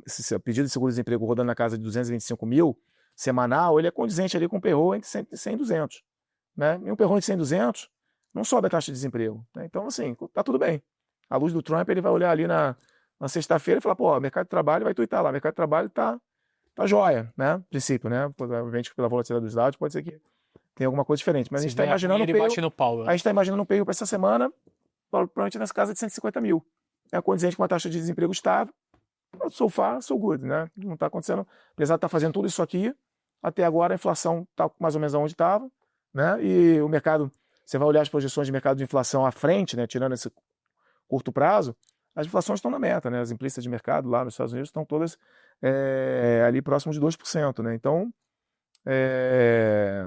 esse pedido de seguro-desemprego rodando na casa de 225 mil semanal, ele é condizente ali com o payroll entre 100 e 200. Né? E um payroll entre 100 e 200 não sobe a taxa de desemprego. Né? Então, assim, tá tudo bem. À luz do Trump, ele vai olhar ali na sexta-feira e falar, pô, o mercado de trabalho vai tuitar lá, o mercado de trabalho tá jóia, né? No princípio, né? Provavelmente pela volatilidade dos dados, pode ser que tenha alguma coisa diferente. Mas a gente está imaginando ele bate no pau. A gente está imaginando um payroll para essa semana, provavelmente nessa casa de 150 mil. É condizente com uma taxa de desemprego estável. So far, so good, né? Não está acontecendo. Apesar de estar fazendo tudo isso aqui, até agora a inflação está mais ou menos onde estava, né? E o mercado, você vai olhar as projeções de mercado de inflação à frente, né? Tirando esse curto prazo, as inflações estão na meta, né? As implícitas de mercado lá nos Estados Unidos estão todas ali próximo de 2%, né? Então, é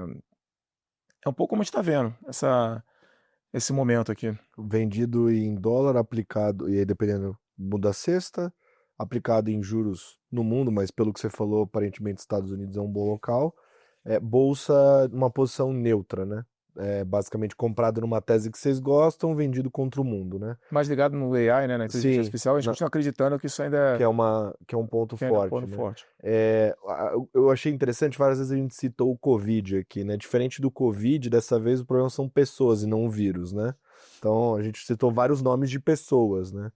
um pouco como a gente está vendo esse momento aqui. Vendido em dólar, aplicado, e aí dependendo, muda a cesta, aplicado em juros no mundo, mas pelo que você falou, aparentemente Estados Unidos é um bom local. Bolsa, uma posição neutra, né? Basicamente comprado numa tese que vocês gostam, vendido contra o mundo, né? Mais ligado no AI, né? Na inteligência artificial, a gente continua acreditando que isso ainda que é um ponto forte, né? forte. Eu achei interessante, várias vezes a gente citou o Covid aqui, né? Diferente do Covid, dessa vez o problema são pessoas e não o vírus, né? Então a gente citou vários nomes de pessoas, né?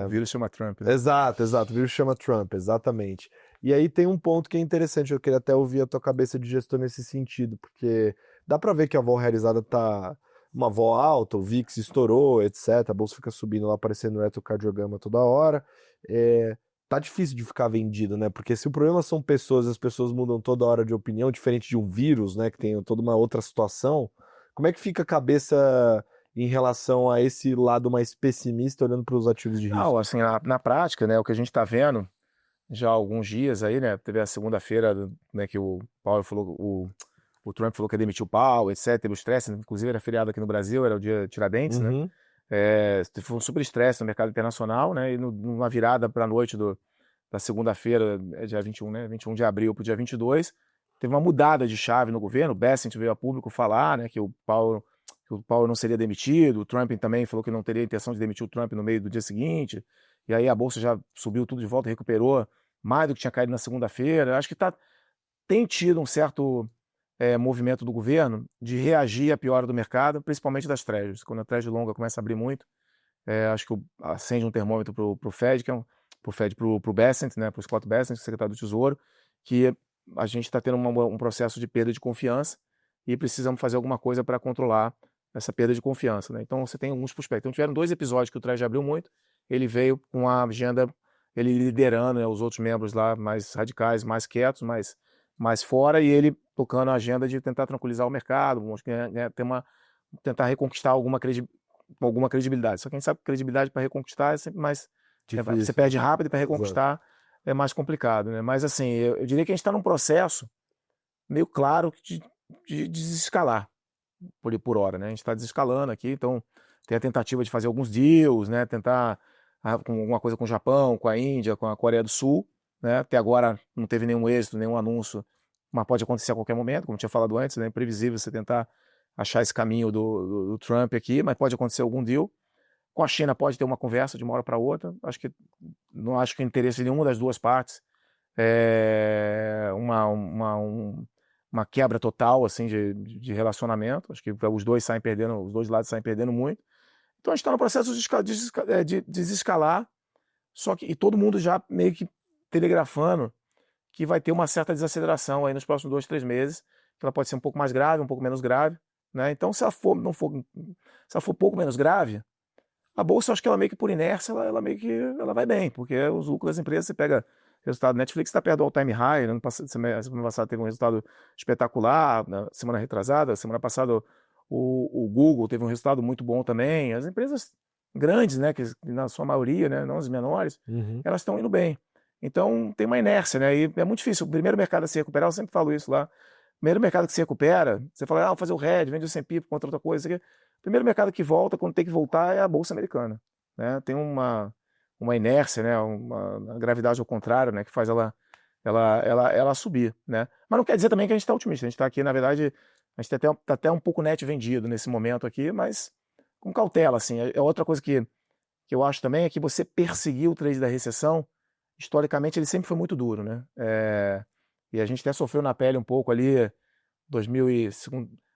O vírus chama Trump, né? Exato, o vírus chama Trump, exatamente. E aí tem um ponto que é interessante, eu queria até ouvir a tua cabeça de gestor nesse sentido, porque dá para ver que a vol realizada tá uma vol alta, o VIX estourou, etc. A bolsa fica subindo lá, aparecendo no eletrocardiograma toda hora. Tá difícil de ficar vendido, né? Porque se o problema são pessoas, as pessoas mudam toda hora de opinião, diferente de um vírus, né? Que tem toda uma outra situação. Como é que fica a cabeça em relação a esse lado mais pessimista, olhando para os ativos de risco? Não, assim, na prática, né? O que a gente está vendo já há alguns dias aí, né? Teve a segunda-feira, né? Que o Powell falou, o Trump falou que ia demitir o Powell, etc. Teve o estresse, inclusive era feriado aqui no Brasil, era o dia Tiradentes, né? Foi um super estresse no mercado internacional, né? E numa virada para a noite da segunda-feira, dia 21, né? 21 de abril para o dia 22, teve uma mudada de chave no governo. O Bessent veio a público falar, né? Que o Powell não seria demitido. O Trump também falou que não teria intenção de demitir o Trump no meio do dia seguinte. E aí a bolsa já subiu tudo de volta, recuperou mais do que tinha caído na segunda-feira. Acho que tem tido um certo movimento do governo de reagir à piora do mercado, principalmente das treasuries. Quando a treasury longa começa a abrir muito, acho que acende um termômetro para o Fed, para o Bessent, né, para o Scott Bessent, secretário do Tesouro, que a gente está tendo um processo de perda de confiança e precisamos fazer alguma coisa para controlar essa perda de confiança. Né? Então você tem alguns prospectos. Então tiveram 2 episódios que o Treasury abriu muito, ele veio com a agenda, ele liderando, né, os outros membros lá mais radicais, mais quietos, mais fora, e ele tocando a agenda de tentar tranquilizar o mercado, tentar reconquistar alguma credibilidade. Só que a gente sabe que credibilidade para reconquistar é sempre mais difícil. Você perde rápido e para reconquistar é mais complicado. Né? Mas assim, eu diria que a gente está num processo meio claro de desescalar por hora. Né? A gente está desescalando aqui, então tem a tentativa de fazer alguns deals, né? Tentar alguma coisa com o Japão, com a Índia, com a Coreia do Sul. Né? Até agora não teve nenhum êxito, nenhum anúncio mas pode acontecer a qualquer momento, como eu tinha falado antes, né? É imprevisível você tentar achar esse caminho do Trump aqui, mas pode acontecer algum deal. Com a China pode ter uma conversa de uma hora para outra. Não acho que o interesse de nenhuma das duas partes é uma quebra total assim de relacionamento. Acho que os dois lados saem perdendo muito. Então a gente está no processo de desescalar, só que e todo mundo já meio que telegrafando que vai ter uma certa desaceleração aí nos próximos 2, 3 meses, que ela pode ser um pouco mais grave, um pouco menos grave, né? Então se ela for um pouco menos grave, a bolsa, acho que ela meio que por inércia, ela vai bem, porque os lucros das empresas, você pega o resultado, Netflix está perto do all-time high, semana passada teve um resultado espetacular, na semana retrasada, semana passada o Google teve um resultado muito bom também, as empresas grandes, né, que na sua maioria, né, não as menores, elas estão indo bem. Então tem uma inércia, né, e é muito difícil, o primeiro mercado a se recuperar, eu sempre falo isso lá, o primeiro mercado que se recupera, você fala, vou fazer o hedge, vende o S&P contra outra coisa, isso aqui. O primeiro mercado que volta, quando tem que voltar, é a Bolsa Americana, né? Tem uma inércia, né? Uma gravidade ao contrário, né? Que faz ela subir, né? Mas não quer dizer também que a gente está otimista. A gente está aqui, na verdade, a gente está até um pouco net vendido nesse momento aqui, mas com cautela, assim. Outra coisa que eu acho também é que você perseguir o trade da recessão, historicamente, ele sempre foi muito duro, né? E a gente até sofreu na pele um pouco ali, 2002.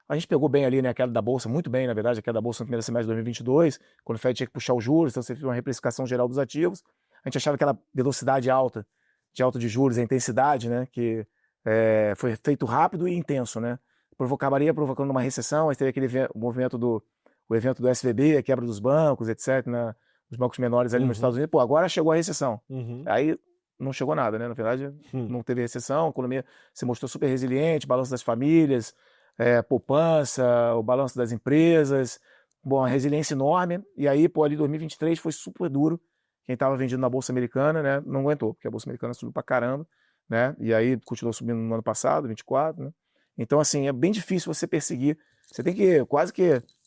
A gente pegou bem ali, né, a queda da Bolsa, muito bem, na verdade, a queda da Bolsa no primeiro semestre de 2022, quando o Fed tinha que puxar os juros, então você fez uma reprecificação geral dos ativos. A gente achava que aquela velocidade alta de juros, a intensidade, né, que foi feito rápido e intenso, né, acabaria provocando uma recessão, aí teve aquele movimento o evento do SVB, a quebra dos bancos, etc., né, os bancos menores ali nos Estados Unidos. Pô, agora chegou a recessão. Aí não chegou nada, né, na verdade, não teve recessão, a economia se mostrou super resiliente, balanço das famílias, poupança, o balanço das empresas, uma resiliência enorme, e aí, ali 2023 foi super duro, quem estava vendido na Bolsa Americana, né, não aguentou, porque a Bolsa Americana subiu pra caramba, né, e aí continuou subindo no ano passado, 24, né, então assim, é bem difícil você perseguir, você tem que,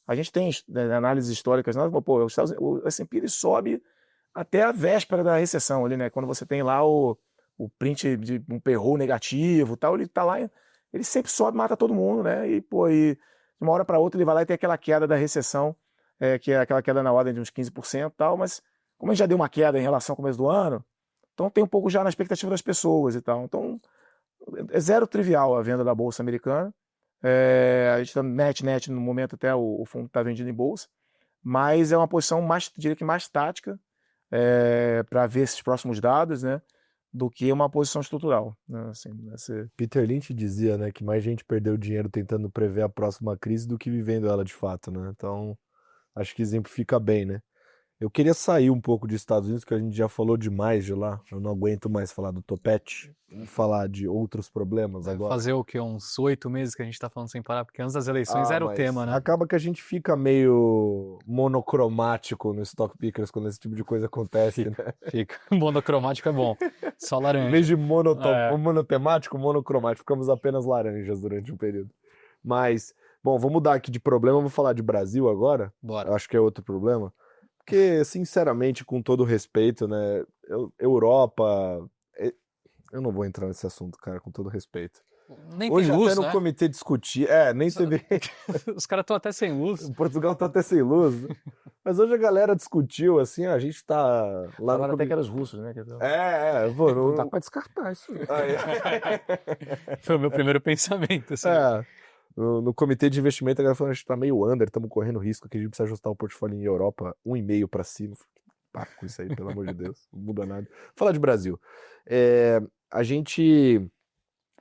a gente tem análises históricas, pô, o S&P ele sobe até a véspera da recessão ali, né, quando você tem lá o print de um payroll negativo, tal, ele tá lá, ele sempre sobe, mata todo mundo, né? E de uma hora para outra ele vai lá e tem aquela queda da recessão, que é aquela queda na ordem de uns 15% e tal, mas como a gente já deu uma queda em relação ao começo do ano, então tem um pouco já na expectativa das pessoas e tal. Então é zero trivial a venda da Bolsa Americana. A gente está net no momento, até o fundo está vendido em bolsa, mas é uma posição diria que mais tática para ver esses próximos dados, né? Do que uma posição estrutural, né? Assim, Peter Lynch dizia, né, que mais gente perdeu dinheiro tentando prever a próxima crise do que vivendo ela de fato, né? Então, acho que exemplifica bem, né? Eu queria sair um pouco dos Estados Unidos, que a gente já falou demais de lá. Eu não aguento mais falar do topete. Vamos falar de outros problemas agora. Fazer o quê? Uns 8 meses que a gente tá falando sem parar? Porque antes das eleições era o tema, né? Acaba que a gente fica meio monocromático no Stock Pickers quando esse tipo de coisa acontece, né? Fica. Monocromático é bom. Só laranja. Em vez de monotemático, monocromático. Ficamos apenas laranjas durante um período. Mas, bom, vamos mudar aqui de problema. Vamos falar de Brasil agora. Bora. Eu acho que é outro problema. Porque, sinceramente, com todo respeito, né, Europa... Eu não vou entrar nesse assunto, cara, com todo respeito. Nem Hoje tem luz, até no né? comitê discutir... nem teve... Os caras estão até sem luz. Portugal tá até sem luz. Mas hoje a galera discutiu, assim, a gente tá... lá Falaram até que eram os russos, né? Pô, Não dá pra descartar isso. Foi o meu primeiro pensamento. Assim. No comitê de investimento, a galera falou, a gente tá meio under, estamos correndo risco, que a gente precisa ajustar o portfólio em Europa 1,5 para cima. Para com isso aí, pelo amor de Deus, não muda nada. Falar de Brasil. A gente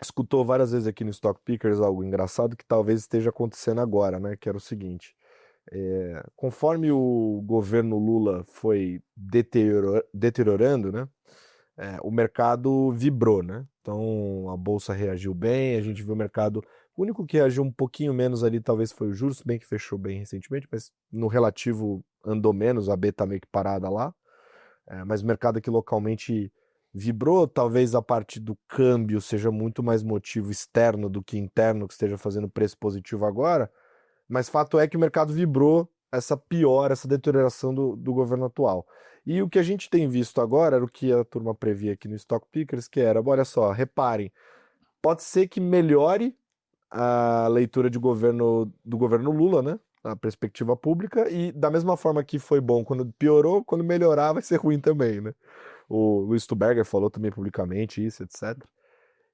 escutou várias vezes aqui no Stock Pickers algo engraçado que talvez esteja acontecendo agora, né? Que era o seguinte, conforme o governo Lula foi deteriorando, né? O mercado vibrou, né? Então a bolsa reagiu bem, a gente viu o mercado... O único que reagiu um pouquinho menos ali talvez foi o juros, bem que fechou bem recentemente, mas no relativo andou menos, a B tá meio que parada lá. Mas o mercado aqui localmente vibrou, talvez a parte do câmbio seja muito mais motivo externo do que interno que esteja fazendo preço positivo agora, mas fato é que o mercado vibrou essa deterioração do governo atual. E o que a gente tem visto agora era o que a turma previa aqui no Stock Pickers, que era, olha só, reparem, pode ser que melhore a leitura do governo Lula, né? A perspectiva pública, e da mesma forma que foi bom quando piorou, quando melhorar vai ser ruim também, né? O Luiz Stuberger falou também publicamente isso, etc.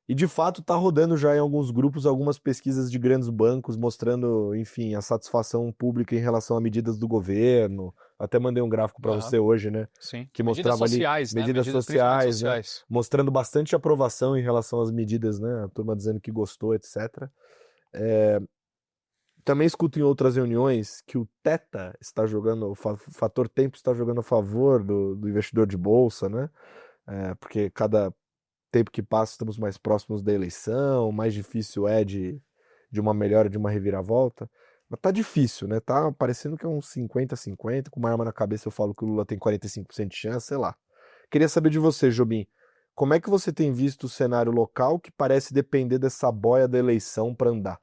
E de fato tá rodando já em alguns grupos algumas pesquisas de grandes bancos mostrando, enfim, a satisfação pública em relação a medidas do governo. Até mandei um gráfico para você hoje, né? Sim. Que Medidas mostrava sociais, ali né? medidas principalmente sociais, né? Mostrando bastante aprovação em relação às medidas, né? A turma dizendo que gostou, etc. Também escuto em outras reuniões que o Theta está jogando, o fator tempo está jogando a favor do investidor de bolsa, né? Porque cada tempo que passa estamos mais próximos da eleição, mais difícil é de uma melhora, de uma reviravolta. Mas tá difícil, né? Tá parecendo que é uns 50-50, com uma arma na cabeça eu falo que o Lula tem 45% de chance, sei lá. Queria saber de você, Jobim, como é que você tem visto o cenário local que parece depender dessa boia da eleição para andar?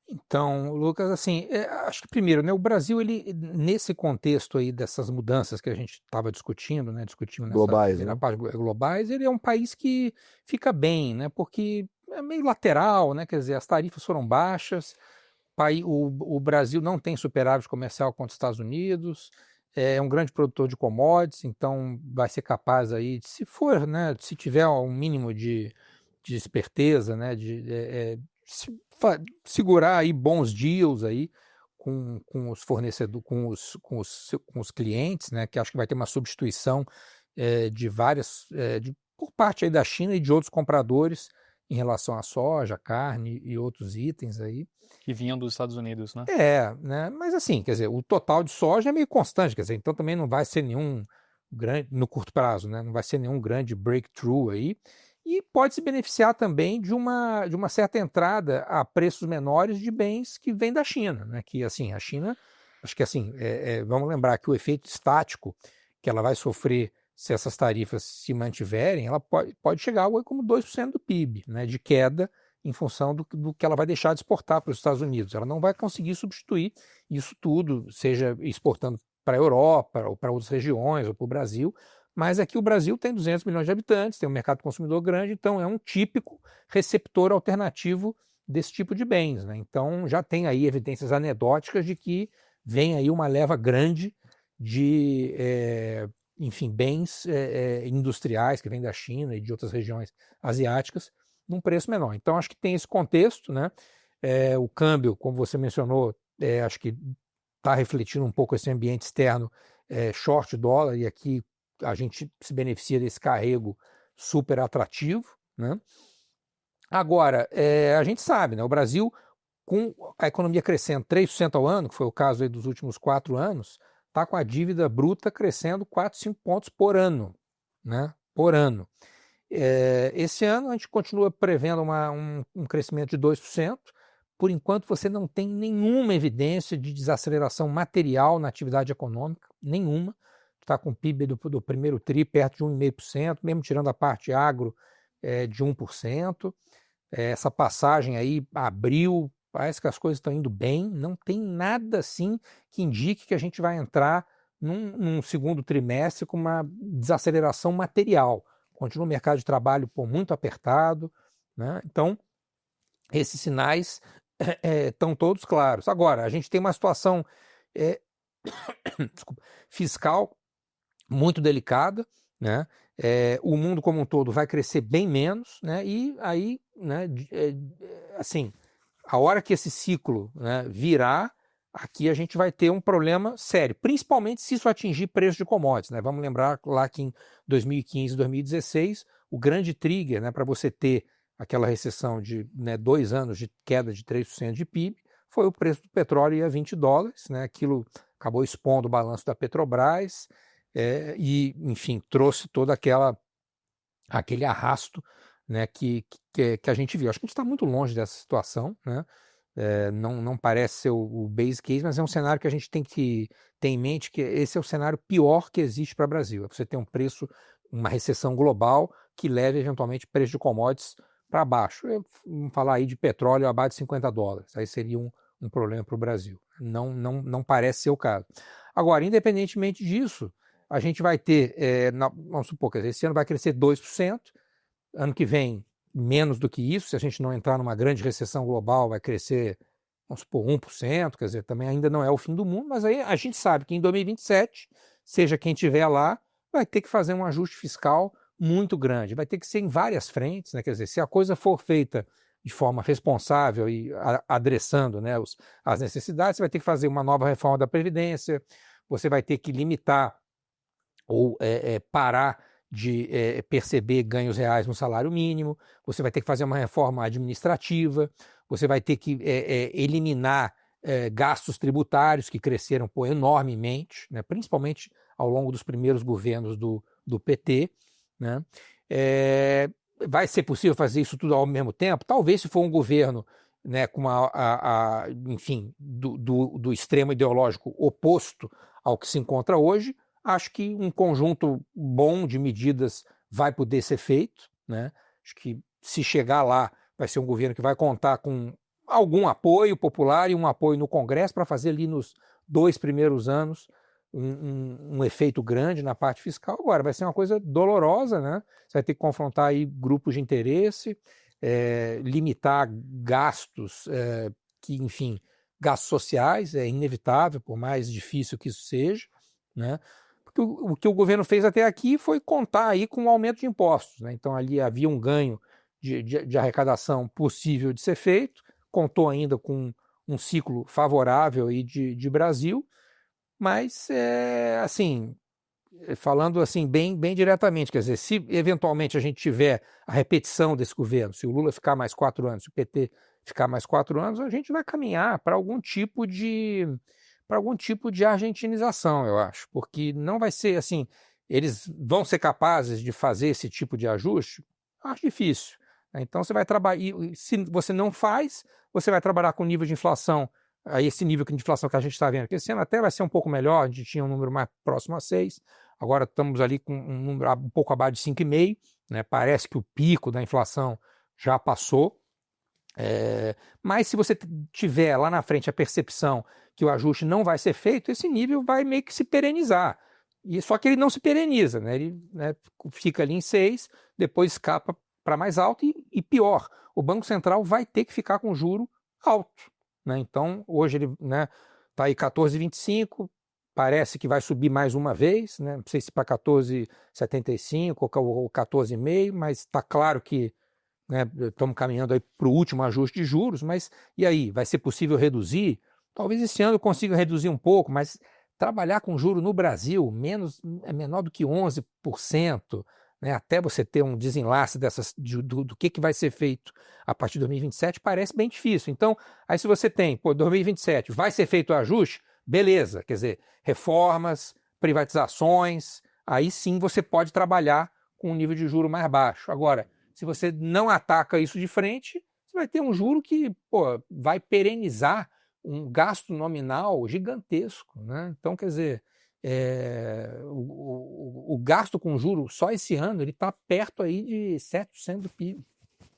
Então, Lucas, assim, acho que primeiro, né, o Brasil, ele, nesse contexto aí dessas mudanças que a gente estava discutindo, né, nessa Globais, primeira né? parte globais, ele é um país que fica bem, né, porque é meio lateral, né, quer dizer, as tarifas foram baixas, o Brasil não tem superávit comercial contra os Estados Unidos, é um grande produtor de commodities, então vai ser capaz aí, se for, né, se tiver um mínimo de esperteza, né, segurar aí bons deals aí com os fornecedores, com os clientes, né, que acho que vai ter uma substituição de várias, por parte aí da China e de outros compradores em relação à soja, carne e outros itens aí. Que vinham dos Estados Unidos, né? Né, mas assim, quer dizer, o total de soja é meio constante, quer dizer, então também não vai ser nenhum grande, no curto prazo, né, não vai ser nenhum grande breakthrough aí. E pode se beneficiar também de uma certa entrada a preços menores de bens que vêm da China, né? Que assim, a China, acho que assim, vamos lembrar que o efeito estático que ela vai sofrer se essas tarifas se mantiverem, ela pode chegar a algo como 2% do PIB, né? De queda em função do que ela vai deixar de exportar para os Estados Unidos. Ela não vai conseguir substituir isso tudo, seja exportando para a Europa, ou para outras regiões, ou para o Brasil. Mas aqui o Brasil tem 200 milhões de habitantes, tem um mercado consumidor grande, então é um típico receptor alternativo desse tipo de bens, né? Então já tem aí evidências anedóticas de que vem aí uma leva grande de, enfim, bens industriais que vêm da China e de outras regiões asiáticas num preço menor. Então acho que tem esse contexto, né? O câmbio, como você mencionou, acho que está refletindo um pouco esse ambiente externo short dólar, e aqui a gente se beneficia desse carrego super atrativo, né? Agora, a gente sabe, né? O Brasil, com a economia crescendo 3% ao ano, que foi o caso aí dos últimos 4 anos, está com a dívida bruta crescendo 4, 5 pontos por ano, né? Por ano. Esse ano a gente continua prevendo um crescimento de 2%. Por enquanto você não tem nenhuma evidência de desaceleração material na atividade econômica, nenhuma. Está com o PIB do primeiro TRI perto de 1,5%, mesmo tirando a parte agro de 1%. Essa passagem aí abriu, parece que as coisas estão indo bem, não tem nada assim que indique que a gente vai entrar num segundo trimestre com uma desaceleração material. Continua o mercado de trabalho muito apertado, né? Então, esses sinais estão todos claros. Agora, a gente tem uma situação fiscal muito delicada, né? O mundo como um todo vai crescer bem menos, né? E aí, né, assim, a hora que esse ciclo, né, virar, aqui a gente vai ter um problema sério, principalmente se isso atingir preço de commodities, né? Vamos lembrar lá que em 2015 e 2016, o grande trigger, né, para você ter aquela recessão de, né, 2 anos de queda de 3% de PIB, foi o preço do petróleo ir a $20, né? Aquilo acabou expondo o balanço da Petrobras, e, enfim, trouxe todo aquele arrasto, né, que a gente viu. Acho que a gente está muito longe dessa situação, né? Não parece ser o base case, mas é um cenário que a gente tem que ter em mente que esse é o cenário pior que existe para o Brasil. Você tem um preço, uma recessão global que leve eventualmente o preço de commodities para baixo. Vamos falar aí de petróleo abaixo de $50, aí seria um problema para o Brasil. Não parece ser o caso. Agora, independentemente disso, a gente vai ter, vamos supor que esse ano vai crescer 2%, ano que vem menos do que isso. Se a gente não entrar numa grande recessão global, vai crescer, vamos supor, 1%, quer dizer, também ainda não é o fim do mundo, mas aí a gente sabe que em 2027, seja quem estiver lá, vai ter que fazer um ajuste fiscal muito grande, vai ter que ser em várias frentes, né? Quer dizer, se a coisa for feita de forma responsável e adressando, né, as necessidades, você vai ter que fazer uma nova reforma da Previdência, você vai ter que limitar ou parar de perceber ganhos reais no salário mínimo, você vai ter que fazer uma reforma administrativa, você vai ter que eliminar gastos tributários que cresceram enormemente, né, principalmente ao longo dos primeiros governos do PT, né? Vai ser possível fazer isso tudo ao mesmo tempo? Talvez, se for um governo, né, com enfim, do extremo ideológico oposto ao que se encontra hoje, acho que um conjunto bom de medidas vai poder ser feito, né? Acho que se chegar lá, vai ser um governo que vai contar com algum apoio popular e um apoio no Congresso para fazer ali nos 2 primeiros anos um efeito grande na parte fiscal. Agora, vai ser uma coisa dolorosa, né? Você vai ter que confrontar aí grupos de interesse, limitar gastos, enfim, gastos sociais, é inevitável, por mais difícil que isso seja, né? Porque o que o governo fez até aqui foi contar aí com um aumento de impostos, né? Então ali havia um ganho de arrecadação possível de ser feito, contou ainda com um ciclo favorável aí de Brasil, mas, assim, falando assim bem diretamente, quer dizer, se eventualmente a gente tiver a repetição desse governo, se o Lula ficar mais 4 anos, se o PT ficar mais 4 anos, a gente vai caminhar para algum tipo de argentinização, eu acho, porque não vai ser assim, eles vão ser capazes de fazer esse tipo de ajuste? Acho difícil. Então você vai trabalhar, e se você não faz, você vai trabalhar com nível de inflação, a esse nível de inflação que a gente está vendo, que esse ano até vai ser um pouco melhor, a gente tinha um número mais próximo a 6, agora estamos ali com um número um pouco abaixo de 5,5, né? Parece que o pico da inflação já passou, mas se você tiver lá na frente a percepção que o ajuste não vai ser feito, esse nível vai meio que se perenizar. Só que ele não se pereniza, né? Ele, né, fica ali em 6, depois escapa para mais alto e pior, o Banco Central vai ter que ficar com juro alto, né? Então, hoje ele está aí 14,25, parece que vai subir mais uma vez, né? Não sei se para 14,75 ou 14,5, mas está claro que, né, estamos caminhando aí para o último ajuste de juros, mas e aí, vai ser possível reduzir? Talvez esse ano eu consiga reduzir um pouco, mas trabalhar com juro no Brasil menor do que 11%, né, até você ter um desenlace do que vai ser feito a partir de 2027, parece bem difícil. Então, aí se você tem, 2027, vai ser feito o ajuste, beleza, quer dizer, reformas, privatizações, aí sim você pode trabalhar com um nível de juro mais baixo. Agora, se você não ataca isso de frente, você vai ter um juro que vai perenizar um gasto nominal gigantesco, né? Então, quer dizer, o gasto com juros só esse ano ele está perto aí de 7% do PIB,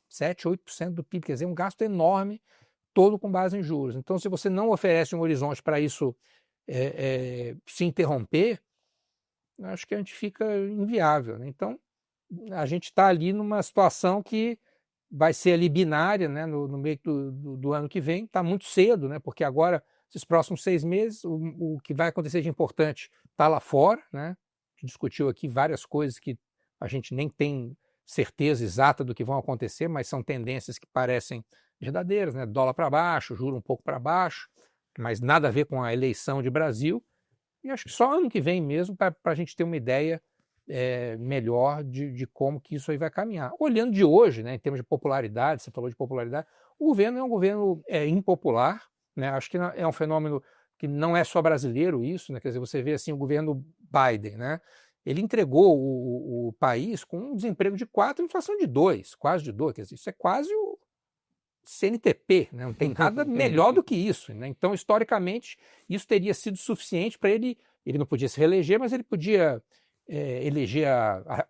7, 8% do PIB, quer dizer, um gasto enorme, todo com base em juros. Então, se você não oferece um horizonte para isso se interromper, acho que a gente fica inviável, né? Então, a gente está ali numa situação que vai ser ali binária, né, no meio do ano que vem, está muito cedo, né, porque agora, esses próximos 6 meses, o que vai acontecer de importante está lá fora, né? A gente discutiu aqui várias coisas que a gente nem tem certeza exata do que vão acontecer, mas são tendências que parecem verdadeiras, né? Dólar para baixo, juro um pouco para baixo, mas nada a ver com a eleição de Brasil, e acho que só ano que vem mesmo para a gente ter uma ideia melhor de como que isso aí vai caminhar. Olhando de hoje, né, em termos de popularidade, você falou de popularidade, o governo é um governo impopular, né? Acho que é um fenômeno que não é só brasileiro isso, né? Quer dizer, você vê assim o governo Biden, né? Ele entregou o país com um desemprego de 4, inflação de 2, quase de 2, quer dizer, isso é quase o CNTP, né? Não tem nada melhor do que isso, né? Então, historicamente, isso teria sido suficiente para ele não podia se reeleger, mas ele podia eleger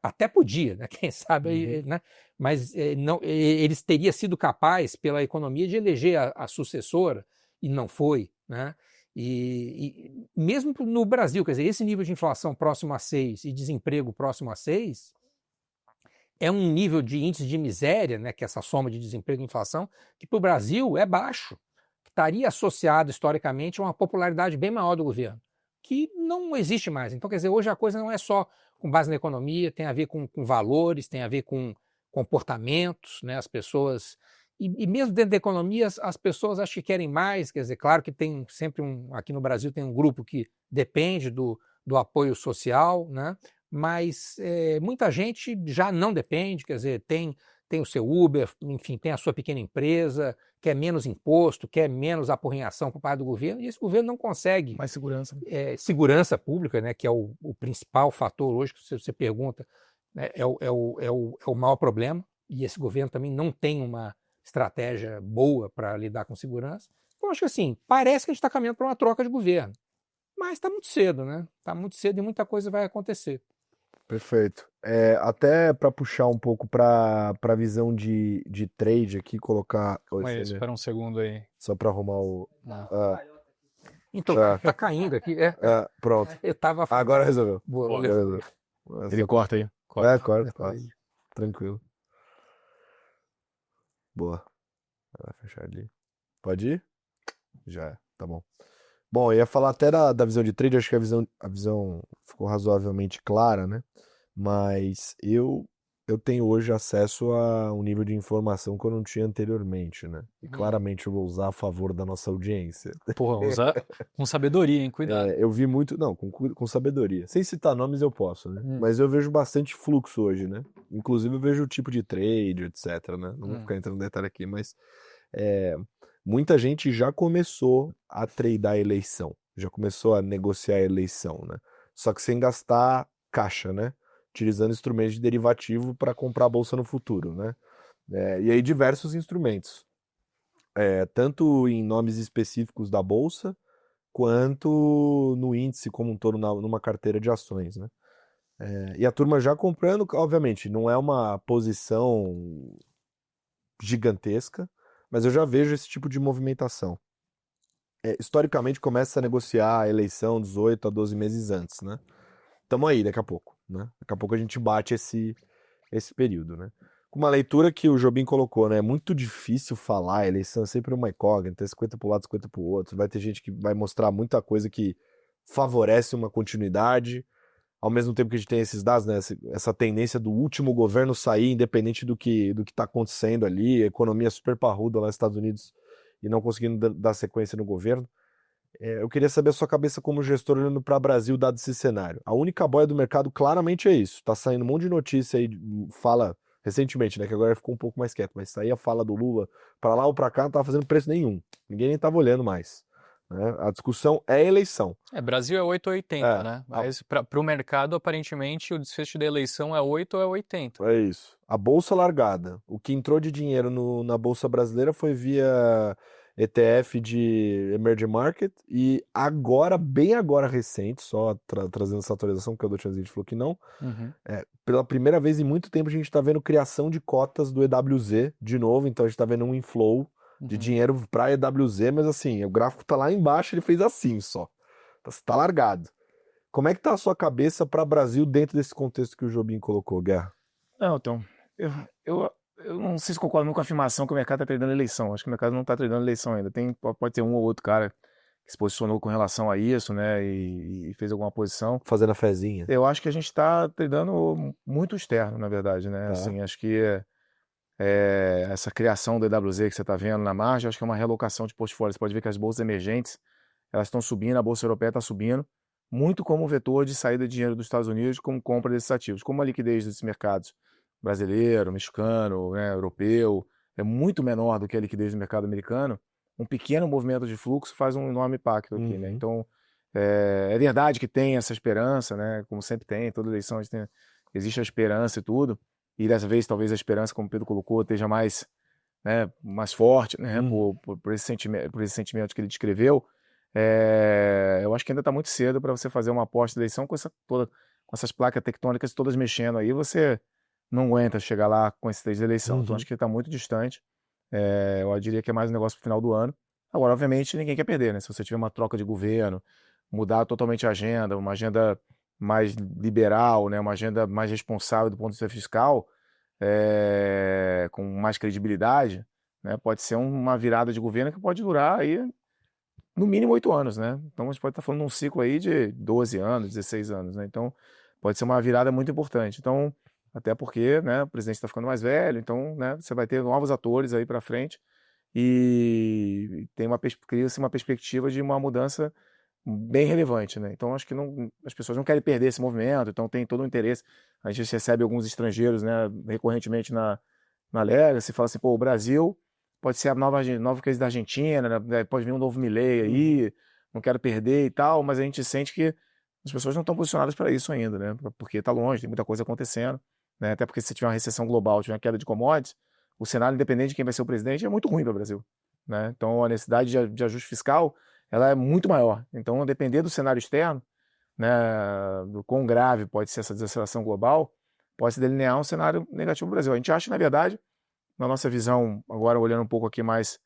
até podia, né? Quem sabe, né? Mas não, ele teria sido capaz pela economia de eleger a sucessora e não foi, né? E mesmo no Brasil, quer dizer, esse nível de inflação próximo a 6 e desemprego próximo a 6 é um nível de índice de miséria, né, que é essa soma de desemprego e inflação, que para o Brasil é baixo, que estaria associado historicamente a uma popularidade bem maior do governo, que não existe mais. Então, quer dizer, hoje a coisa não é só com base na economia, tem a ver com valores, tem a ver com comportamentos, né, as pessoas... E mesmo dentro da economia, as pessoas acham que querem mais, quer dizer, claro que tem sempre aqui no Brasil tem um grupo que depende do apoio social, né? Mas muita gente já não depende, quer dizer, tem o seu Uber, enfim, tem a sua pequena empresa, quer menos imposto, quer menos apurrinhação por parte do governo, e esse governo não consegue. Mais segurança. Segurança pública, né, que é o principal fator hoje que você pergunta, né, é o maior problema, e esse governo também não tem uma estratégia boa para lidar com segurança. Então, acho que assim, parece que a gente está caminhando para uma troca de governo. Mas está muito cedo, né? Está muito cedo e muita coisa vai acontecer. Perfeito. Até para puxar um pouco para a visão de trade aqui, colocar... Mas espera um segundo aí. Só para arrumar o... Então, tá caindo aqui. Pronto. Eu tava... Agora resolveu. Boa, Agora resolveu. Ele corta aí. Corta. Tranquilo. Boa. Vai fechar ali. Pode ir? Já, tá bom. Bom, eu ia falar até da visão de trade, acho que a visão ficou razoavelmente clara, né? Mas eu tenho hoje acesso a um nível de informação que eu não tinha anteriormente, né? E claramente eu vou usar a favor da nossa audiência. Porra, usar com sabedoria, hein? Cuidado. Eu vi muito... Não, com sabedoria. Sem citar nomes eu posso, né? Mas eu vejo bastante fluxo hoje, né? Inclusive eu vejo o tipo de trade, etc, né? Não vou ficar entrando no detalhe aqui, mas... muita gente já começou a tradear a eleição, já começou a negociar a eleição, né? Só que sem gastar caixa, né? Utilizando instrumentos de derivativo para comprar a bolsa no futuro, né? E aí diversos instrumentos, tanto em nomes específicos da bolsa, quanto no índice como um todo, numa carteira de ações, né? E a turma já comprando, obviamente, não é uma posição gigantesca, mas eu já vejo esse tipo de movimentação. Historicamente, começa a negociar a eleição 18 a 12 meses antes, né? Estamos aí daqui a pouco, né? Daqui a pouco a gente bate esse período, né? Com uma leitura que o Jobim colocou, né? É muito difícil falar, a eleição é sempre uma incógnita, 50 para um lado, 50 para o outro. Vai ter gente que vai mostrar muita coisa que favorece uma continuidade, ao mesmo tempo que a gente tem esses dados, né? Essa tendência do último governo sair, independente do que está acontecendo ali, a economia super parruda lá nos Estados Unidos e não conseguindo dar sequência no governo. Eu queria saber a sua cabeça como gestor olhando para o Brasil, dado esse cenário. A única boia do mercado claramente é isso. Está saindo um monte de notícia aí, fala recentemente, né? Que agora ficou um pouco mais quieto, mas saía a fala do Lula para lá ou para cá, não estava fazendo preço nenhum. Ninguém nem estava olhando mais. Né? A discussão é a eleição. Brasil é 8 ou 80, né? Mas para o mercado, aparentemente, o desfecho da eleição é 8 ou é 80. É isso. A bolsa largada. O que entrou de dinheiro na bolsa brasileira foi via ETF de emerging market e agora, bem agora recente, só trazendo essa atualização, porque a outra vez a gente falou que não, pela primeira vez em muito tempo a gente está vendo criação de cotas do EWZ de novo, então a gente está vendo um inflow de dinheiro para EWZ, mas assim, o gráfico tá lá embaixo, ele fez assim só. Tá largado. Como é que tá a sua cabeça para Brasil dentro desse contexto que o Jobim colocou, Guerra? Não, então, eu não sei se concordo muito com a afirmação que o mercado está tradando eleição. Acho que o mercado não está tradando eleição ainda. Pode ter um ou outro cara que se posicionou com relação a isso, né, e fez alguma posição. Fazendo a fezinha. Eu acho que a gente está tradando muito externo, na verdade, né? Assim, acho que essa criação do EWZ que você está vendo na margem, acho que é uma realocação de portfólio. Você pode ver que as bolsas emergentes, elas estão subindo, a bolsa europeia está subindo, muito como vetor de saída de dinheiro dos Estados Unidos, como compra desses ativos. Como a liquidez desses mercados brasileiro, mexicano, né, europeu, é muito menor do que a liquidez do mercado americano, um pequeno movimento de fluxo faz um enorme impacto aqui, né? Então, é verdade que tem essa esperança, né? Como sempre tem, toda eleição existe a esperança e tudo, e dessa vez talvez a esperança, como o Pedro colocou, esteja mais forte, né? Por esse sentimento que ele descreveu. Eu acho que ainda está muito cedo para você fazer uma aposta de eleição com essas placas tectônicas todas mexendo aí, você não aguenta chegar lá com esse stage de eleição. Então acho que está muito distante. Eu diria que é mais um negócio para o final do ano. Agora, obviamente, ninguém quer perder, né? Se você tiver uma troca de governo, mudar totalmente a agenda, uma agenda mais liberal, né? Uma agenda mais responsável do ponto de vista fiscal, com mais credibilidade, né, pode ser uma virada de governo que pode durar aí no mínimo 8 anos, né? Então a gente pode estar falando de um ciclo aí de 12 anos, 16 anos, né? Então pode ser uma virada muito importante. Então, até porque, né, o presidente está ficando mais velho, então, né, você vai ter novos atores aí para frente e cria-se uma perspectiva de uma mudança bem relevante, né? Então acho que as pessoas não querem perder esse movimento, então tem todo o interesse. A gente recebe alguns estrangeiros, né, recorrentemente na Legacy, fala assim, pô, o Brasil pode ser a nova crise da Argentina, né? Pode vir um novo Milei aí, não quero perder e tal, mas a gente sente que as pessoas não estão posicionadas para isso ainda, né? Porque está longe, tem muita coisa acontecendo, né? Até porque se tiver uma recessão global, tiver uma queda de commodities, o cenário, independente de quem vai ser o presidente, é muito ruim para o Brasil, né? Então a necessidade de ajuste fiscal ela é muito maior. Então, depender do cenário externo, né, do quão grave pode ser essa desaceleração global, pode se delinear um cenário negativo para o Brasil. A gente acha que, na verdade, na nossa visão, agora olhando um pouco aqui mais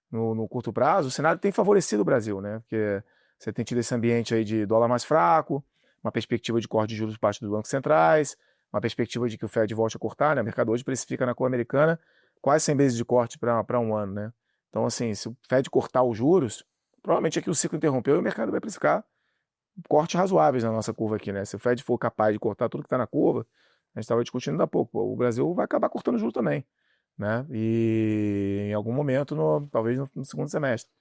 no curto prazo, o cenário tem favorecido o Brasil, né? Porque você tem tido esse ambiente aí de dólar mais fraco, uma perspectiva de corte de juros por parte dos bancos centrais, uma perspectiva de que o Fed volte a cortar, né? O mercado hoje precifica na cor americana quase 100 vezes de corte para um ano, né? Então, assim, se o Fed cortar os juros, provavelmente aqui o ciclo interrompeu e o mercado vai precificar cortes razoáveis na nossa curva aqui, né? Se o Fed for capaz de cortar tudo que está na curva, a gente estava discutindo ainda há pouco, o Brasil vai acabar cortando juros também, né? E em algum momento, talvez no segundo semestre.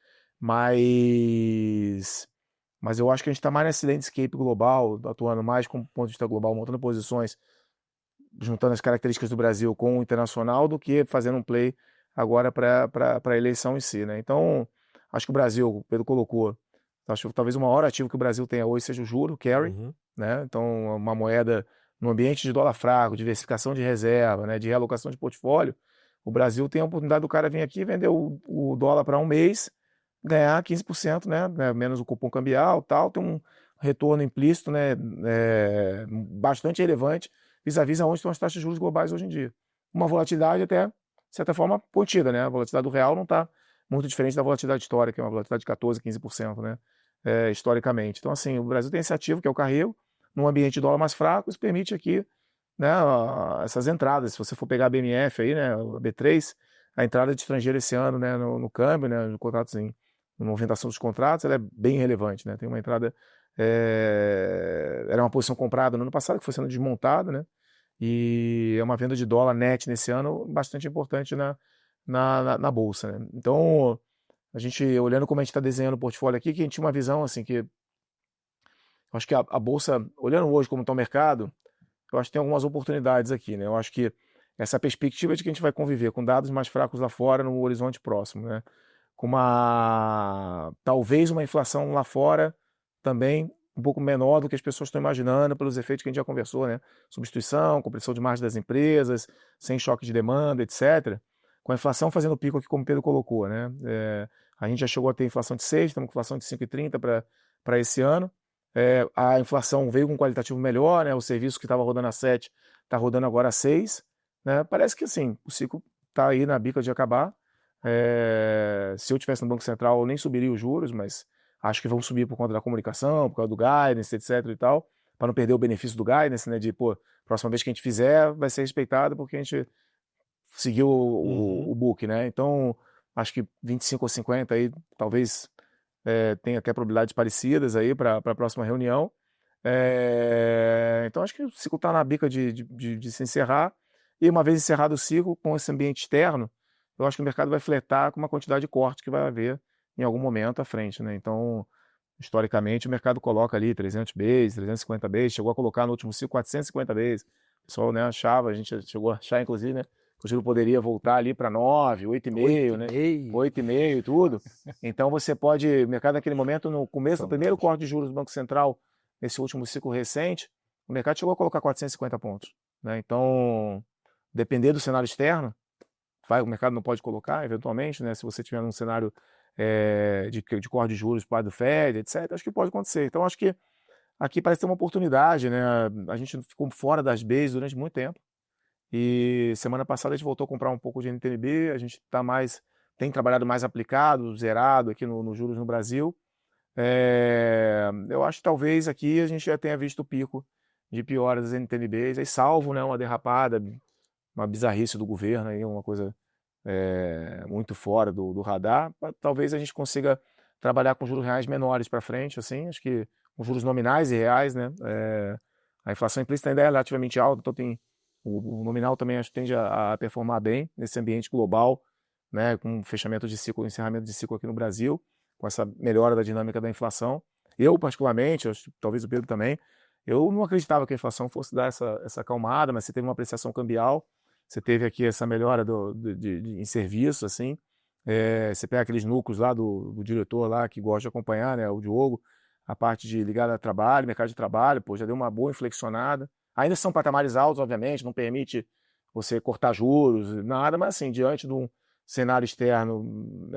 Mas eu acho que a gente está mais nesse landscape global, atuando mais como ponto de vista global, montando posições, juntando as características do Brasil com o internacional, do que fazendo um play agora para a eleição em si, né? Então, acho que o Brasil, o Pedro colocou, acho que talvez o maior ativo que o Brasil tenha hoje seja o juro, o carry, né? Então, uma moeda no ambiente de dólar fraco, diversificação de reserva, né? De realocação de portfólio, o Brasil tem a oportunidade do cara vir aqui vender o dólar para um mês, ganhar 15%, né? Menos o cupom cambial, tal, tem um retorno implícito, né? Bastante relevante vis-à-vis aonde estão as taxas de juros globais hoje em dia. Uma volatilidade até, de certa forma, contida, né? A volatilidade do real não está muito diferente da volatilidade histórica, que é uma volatilidade de 14%, 15%, né? Historicamente. Então, assim, o Brasil tem esse ativo, que é o carrego, num ambiente de dólar mais fraco, isso permite aqui, né, essas entradas. Se você for pegar a BMF aí, né, a B3, a entrada de estrangeiro esse ano, né, no câmbio, né, no contratos na movimentação dos contratos, ela é bem relevante, né? Tem uma entrada, era uma posição comprada no ano passado, que foi sendo desmontada, né? E é uma venda de dólar net nesse ano bastante importante na bolsa, né? Então, a gente, olhando como a gente está desenhando o portfólio aqui, que a gente tinha uma visão assim que eu acho que a bolsa, olhando hoje como está o mercado, eu acho que tem algumas oportunidades aqui, né? Eu acho que essa perspectiva de que a gente vai conviver com dados mais fracos lá fora no horizonte próximo, né? Com talvez uma inflação lá fora também um pouco menor do que as pessoas estão imaginando pelos efeitos que a gente já conversou, né? Substituição, compressão de margem das empresas, sem choque de demanda, etc. Com a inflação fazendo pico aqui, como o Pedro colocou, né? A gente já chegou a ter inflação de 6, estamos com inflação de 5,30 para esse ano. A inflação veio com um qualitativo melhor, né? O serviço que estava rodando a 7 está rodando agora a 6. Né? Parece que assim, o ciclo está aí na bica de acabar. Se eu tivesse no Banco Central, eu nem subiria os juros, mas acho que vão subir por conta da comunicação, por causa do guidance, etc e tal, para não perder o benefício do guidance, né? De, pô, próxima vez que a gente fizer, vai ser respeitado porque a gente seguiu o book, né? Então, acho que 25 ou 50 aí, talvez tenha até probabilidades parecidas aí para a próxima reunião. Então, acho que o ciclo está na bica de se encerrar. E uma vez encerrado o ciclo, com esse ambiente externo, eu acho que o mercado vai fletar com uma quantidade de corte que vai haver em algum momento à frente, né? Então, historicamente, o mercado coloca ali 300 bases, 350 bases, chegou a colocar no último ciclo 450 bases. O pessoal, né, achava, a gente chegou a achar, inclusive, né, que o giro poderia voltar ali para 9, 8,5, né? 8,5 e tudo. Então, você pode, o mercado naquele momento, no começo do primeiro corte de juros do Banco Central, nesse último ciclo recente, o mercado chegou a colocar 450 pontos, né? Então, depender do cenário externo, o mercado não pode colocar, eventualmente, né? Se você tiver num cenário de corte de juros para do Fed, etc., acho que pode acontecer. Então, acho que aqui parece ter uma oportunidade, né? A gente ficou fora das bases durante muito tempo. E semana passada a gente voltou a comprar um pouco de NTNB, a gente tem trabalhado mais aplicado, zerado aqui nos juros no Brasil. Eu acho que talvez aqui a gente já tenha visto o pico de pioras das NTNBs, aí salvo, né, uma derrapada uma bizarrice do governo, aí, uma coisa muito fora do radar, talvez a gente consiga trabalhar com juros reais menores para frente, assim, acho que com juros nominais e reais, né? A inflação implícita ainda é relativamente alta, então o nominal também acho que tende a performar bem nesse ambiente global, né? Com fechamento de ciclo, encerramento de ciclo aqui no Brasil, com essa melhora da dinâmica da inflação. Eu, particularmente, talvez o Pedro também, eu não acreditava que a inflação fosse dar essa acalmada, mas você teve uma apreciação cambial, você teve aqui essa melhora em serviço, assim, você pega aqueles núcleos lá do diretor lá que gosta de acompanhar, né, o Diogo, a parte de ligada a trabalho, mercado de trabalho, pô, já deu uma boa inflexionada. Ainda são patamares altos, obviamente, não permite você cortar juros, nada, mas assim, diante de um cenário externo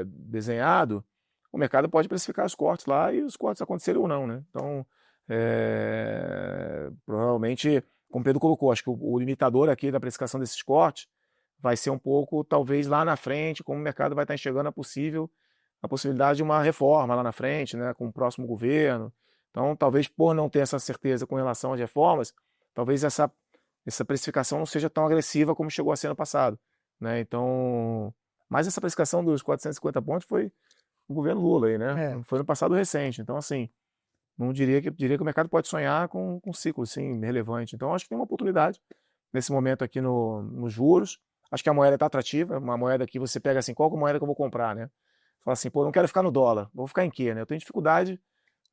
desenhado, o mercado pode precificar os cortes lá e os cortes acontecerem ou não, né? Então, provavelmente, como o Pedro colocou, acho que o limitador aqui da precificação desses cortes vai ser um pouco, talvez lá na frente, como o mercado vai estar enxergando a possibilidade de uma reforma lá na frente, né, com o próximo governo. Então, talvez por não ter essa certeza com relação às reformas, talvez essa precificação não seja tão agressiva como chegou a ser no passado, né? Então, mas essa precificação dos 450 pontos foi o governo Lula aí, né? Foi no passado recente. Então, assim, não diria que o mercado pode sonhar com um ciclo assim relevante. Então, acho que tem uma oportunidade nesse momento aqui nos juros. Acho que a moeda está atrativa, uma moeda que você pega assim, qual que é a moeda que eu vou comprar, né? Fala assim, pô, não quero ficar no dólar, vou ficar em quê, né? Eu tenho dificuldade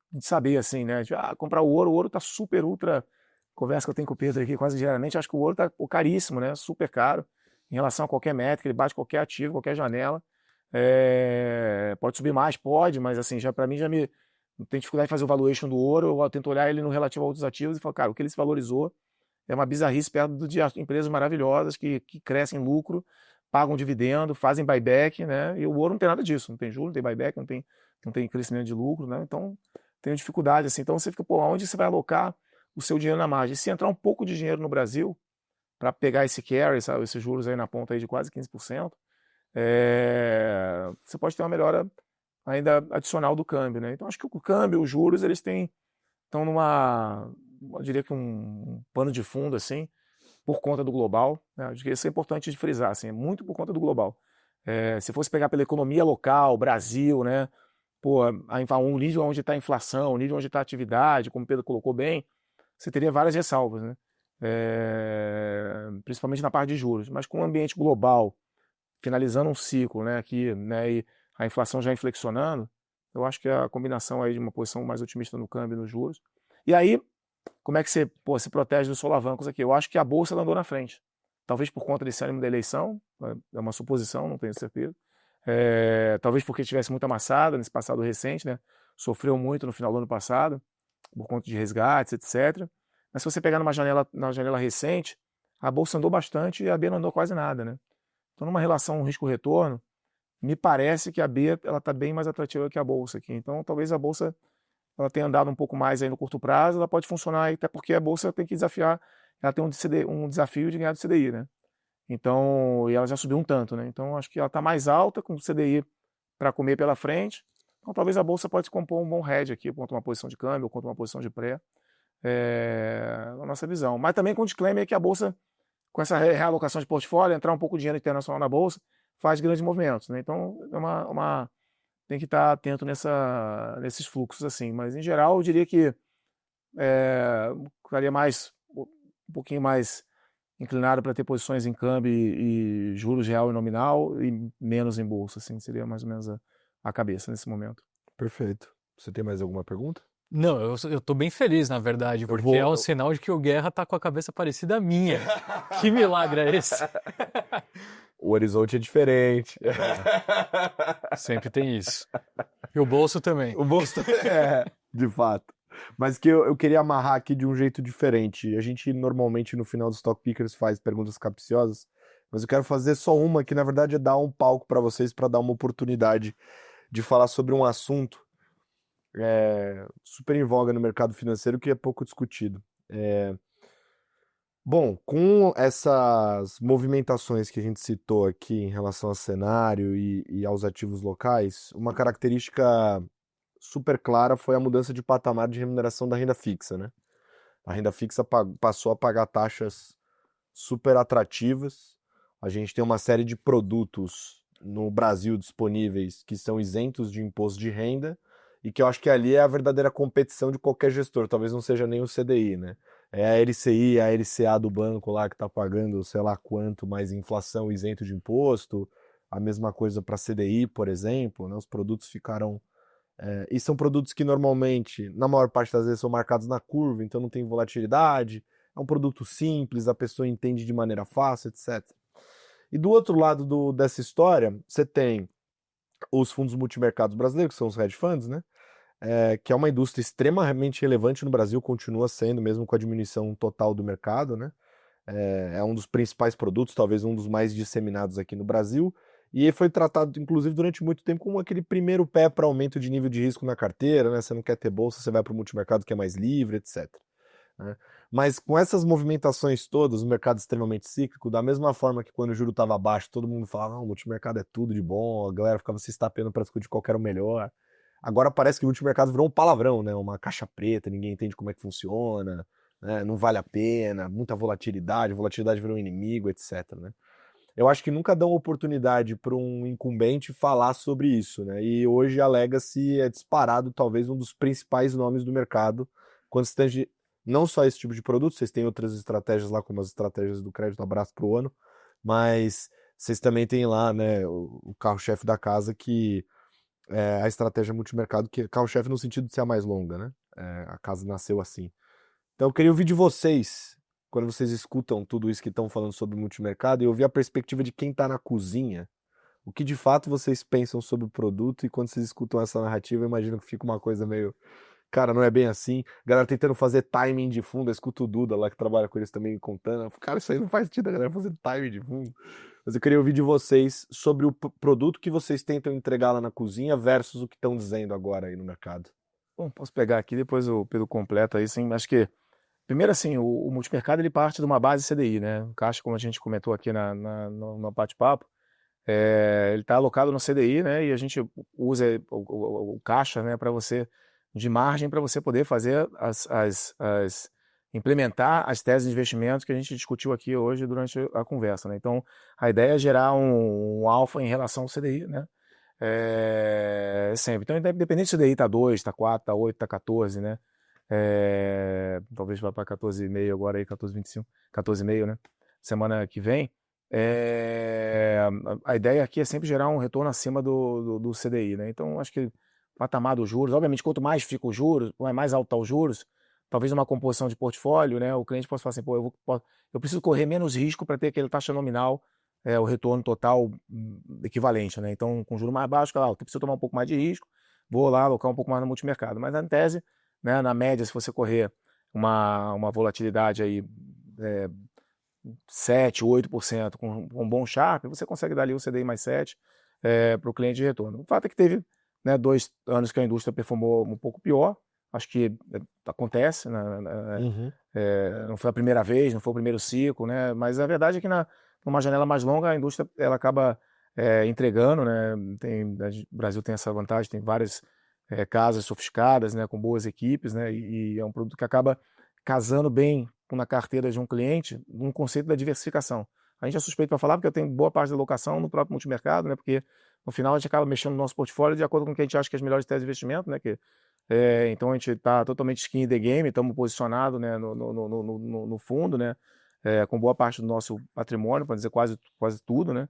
de saber, assim, né? De, comprar o ouro tá super, ultra... Conversa que eu tenho com o Pedro aqui quase diariamente, acho que o ouro tá caríssimo, né? Super caro em relação a qualquer métrica, ele bate qualquer ativo, qualquer janela. Pode subir mais? Pode, mas assim, já para mim já me... Tem dificuldade de fazer o valuation do ouro, eu tento olhar ele no relativo a outros ativos e falar, cara, o que ele se valorizou é uma bizarrice perto de empresas maravilhosas que crescem lucro, pagam dividendo, fazem buyback, né? E o ouro não tem nada disso, não tem juros, não tem buyback, não tem crescimento de lucro, né? Então, tem dificuldade, assim. Então, você fica, pô, aonde você vai alocar o seu dinheiro na margem? E se entrar um pouco de dinheiro no Brasil, para pegar esse carry, sabe, esses juros aí na ponta aí de quase 15%, você pode ter uma melhora ainda adicional do câmbio, né? Então, acho que o câmbio, os juros, eles estão eu diria que um pano de fundo, assim, por conta do global, né? Acho que isso é importante de frisar, assim, é muito por conta do global. Se fosse pegar pela economia local, Brasil, né? Pô, um nível onde está a inflação, um nível onde está a atividade, como o Pedro colocou bem, você teria várias ressalvas, né? Principalmente na parte de juros. Mas com o ambiente global, finalizando um ciclo, né, aqui, né, e a inflação já inflexionando, eu acho que a combinação aí de uma posição mais otimista no câmbio e nos juros. E aí, como é que você se protege dos solavancos aqui? Eu acho que a Bolsa andou na frente. Talvez por conta desse ânimo da eleição, é uma suposição, não tenho certeza. Talvez porque tivesse muito amassada nesse passado recente, né? Sofreu muito no final do ano passado, por conta de resgates, etc. Mas se você pegar na janela recente, a Bolsa andou bastante e a B não andou quase nada, né? Então, numa relação risco-retorno, me parece que a B está bem mais atrativa que a Bolsa aqui. Então, talvez a Bolsa ela tenha andado um pouco mais aí no curto prazo, ela pode funcionar, até porque a Bolsa tem que desafiar, ela tem um desafio de ganhar do CDI, né? Então, e ela já subiu um tanto, né? Então, acho que ela está mais alta com o CDI para comer pela frente. Então, talvez a Bolsa pode se compor um bom hedge aqui, contra uma posição de câmbio, ou contra uma posição de pré, na nossa visão. Mas também com o disclaimer que a Bolsa, com essa realocação de portfólio, entrar um pouco de dinheiro internacional na Bolsa, faz grandes movimentos, né? Então, tem que estar atento nesses fluxos, assim. Mas, em geral, eu diria que ficaria um pouquinho mais inclinado para ter posições em câmbio e juros real e nominal e menos em bolsa, assim, seria mais ou menos a cabeça nesse momento. Perfeito. Você tem mais alguma pergunta? Não, eu tô bem feliz, na verdade, porque é um sinal de que o Guerra tá com a cabeça parecida à minha. Que milagre é esse? O horizonte é diferente. Sempre tem isso. E o bolso também. O bolso também. De fato. Mas que eu queria amarrar aqui de um jeito diferente. A gente normalmente no final dos Stock Pickers faz perguntas capciosas, mas eu quero fazer só uma que na verdade é dar um palco para vocês, para dar uma oportunidade de falar sobre um assunto super em voga no mercado financeiro que é pouco discutido. Bom, com essas movimentações que a gente citou aqui em relação ao cenário e aos ativos locais, uma característica super clara foi a mudança de patamar de remuneração da renda fixa, né? A renda fixa passou a pagar taxas super atrativas. A gente tem uma série de produtos no Brasil disponíveis que são isentos de imposto de renda e que eu acho que ali é a verdadeira competição de qualquer gestor. Talvez não seja nem o CDI, né? É a LCI, a LCA do banco lá que está pagando sei lá quanto mais inflação isento de imposto. A mesma coisa para CDI, por exemplo, né? Os produtos ficaram... e são produtos que normalmente, na maior parte das vezes, são marcados na curva, então não tem volatilidade. É um produto simples, a pessoa entende de maneira fácil, etc. E do outro lado dessa história, você tem os fundos multimercados brasileiros, que são os hedge funds, né? Que é uma indústria extremamente relevante no Brasil, continua sendo, mesmo com a diminuição total do mercado, né? É um dos principais produtos, talvez um dos mais disseminados aqui no Brasil, e foi tratado, inclusive, durante muito tempo como aquele primeiro pé para aumento de nível de risco na carteira, né? Você não quer ter bolsa, você vai para o multimercado que é mais livre, etc. Né? Mas com essas movimentações todas, o mercado extremamente cíclico, da mesma forma que quando o juro estava baixo, todo mundo falava, não, o multimercado é tudo de bom, a galera ficava se estapeando para discutir qual que era o melhor. Agora parece que o multimercado virou um palavrão, né? Uma caixa preta, ninguém entende como é que funciona, né? Não vale a pena, muita volatilidade virou um inimigo, etc. Né? Eu acho que nunca dão oportunidade para um incumbente falar sobre isso, né? E hoje a Legacy é disparado talvez um dos principais nomes do mercado quando se tem não só esse tipo de produto, vocês têm outras estratégias lá, como as estratégias do crédito abraço para o ano, mas vocês também têm lá, né, o carro-chefe da casa, que é a estratégia multimercado, que é carro-chefe no sentido de ser a mais longa, né? A casa nasceu assim. Então eu queria ouvir de vocês, quando vocês escutam tudo isso que estão falando sobre multimercado, e ouvir a perspectiva de quem está na cozinha, o que de fato vocês pensam sobre o produto, e quando vocês escutam essa narrativa, eu imagino que fica uma coisa meio... Cara, não é bem assim. Galera tentando fazer timing de fundo. Eu escuto o Duda lá que trabalha com eles também contando. Cara, isso aí não faz sentido, a galera fazer timing de fundo. Mas eu queria ouvir de vocês sobre o produto que vocês tentam entregar lá na cozinha versus o que estão dizendo agora aí no mercado. Bom, posso pegar aqui, depois o Pedro completa aí, sim. Acho que, primeiro assim, o multimercado ele parte de uma base CDI, né? O caixa, como a gente comentou aqui no bate-papo, ele está alocado no CDI, né? E a gente usa o caixa, né, para você... de margem para você poder fazer implementar as teses de investimento que a gente discutiu aqui hoje durante a conversa, né? Então, a ideia é gerar um alfa em relação ao CDI, né? Sempre. Então, independente se o CDI está 2, está 4, está 8, está 14, né? Talvez vá para 14,5 agora aí, 14,25, 14,5, né? Semana que vem. A ideia aqui é sempre gerar um retorno acima do CDI, né? Então, acho que patamar dos juros, obviamente, quanto mais fica os juros, mais alto tá os juros, talvez uma composição de portfólio, né, o cliente possa falar assim, pô, eu preciso correr menos risco para ter aquele taxa nominal, o retorno total equivalente, né? Então, com juros mais baixos, claro, eu preciso tomar um pouco mais de risco, vou lá alocar um pouco mais no multimercado. Mas, na tese, né, na média, se você correr uma volatilidade aí 7, 8% com um bom Sharpe, você consegue dar ali o CDI mais 7 para o cliente de retorno. O fato é que teve, né, 2 anos que a indústria performou um pouco pior, acho que acontece, né, não foi a primeira vez, não foi o primeiro ciclo, né, mas a verdade é que numa janela mais longa a indústria ela acaba entregando, né, o Brasil tem essa vantagem, tem várias casas sofisticadas, né, com boas equipes, né, e é um produto que acaba casando bem na carteira de um cliente, um conceito da diversificação. A gente é suspeito para falar porque eu tenho boa parte da alocação no próprio multimercado, né, porque no final a gente acaba mexendo no nosso portfólio de acordo com o que a gente acha que é as melhores teses de investimento, né? Então a gente está totalmente skin in the game, estamos posicionados, né, no fundo, né? Com boa parte do nosso patrimônio, para dizer quase tudo, né?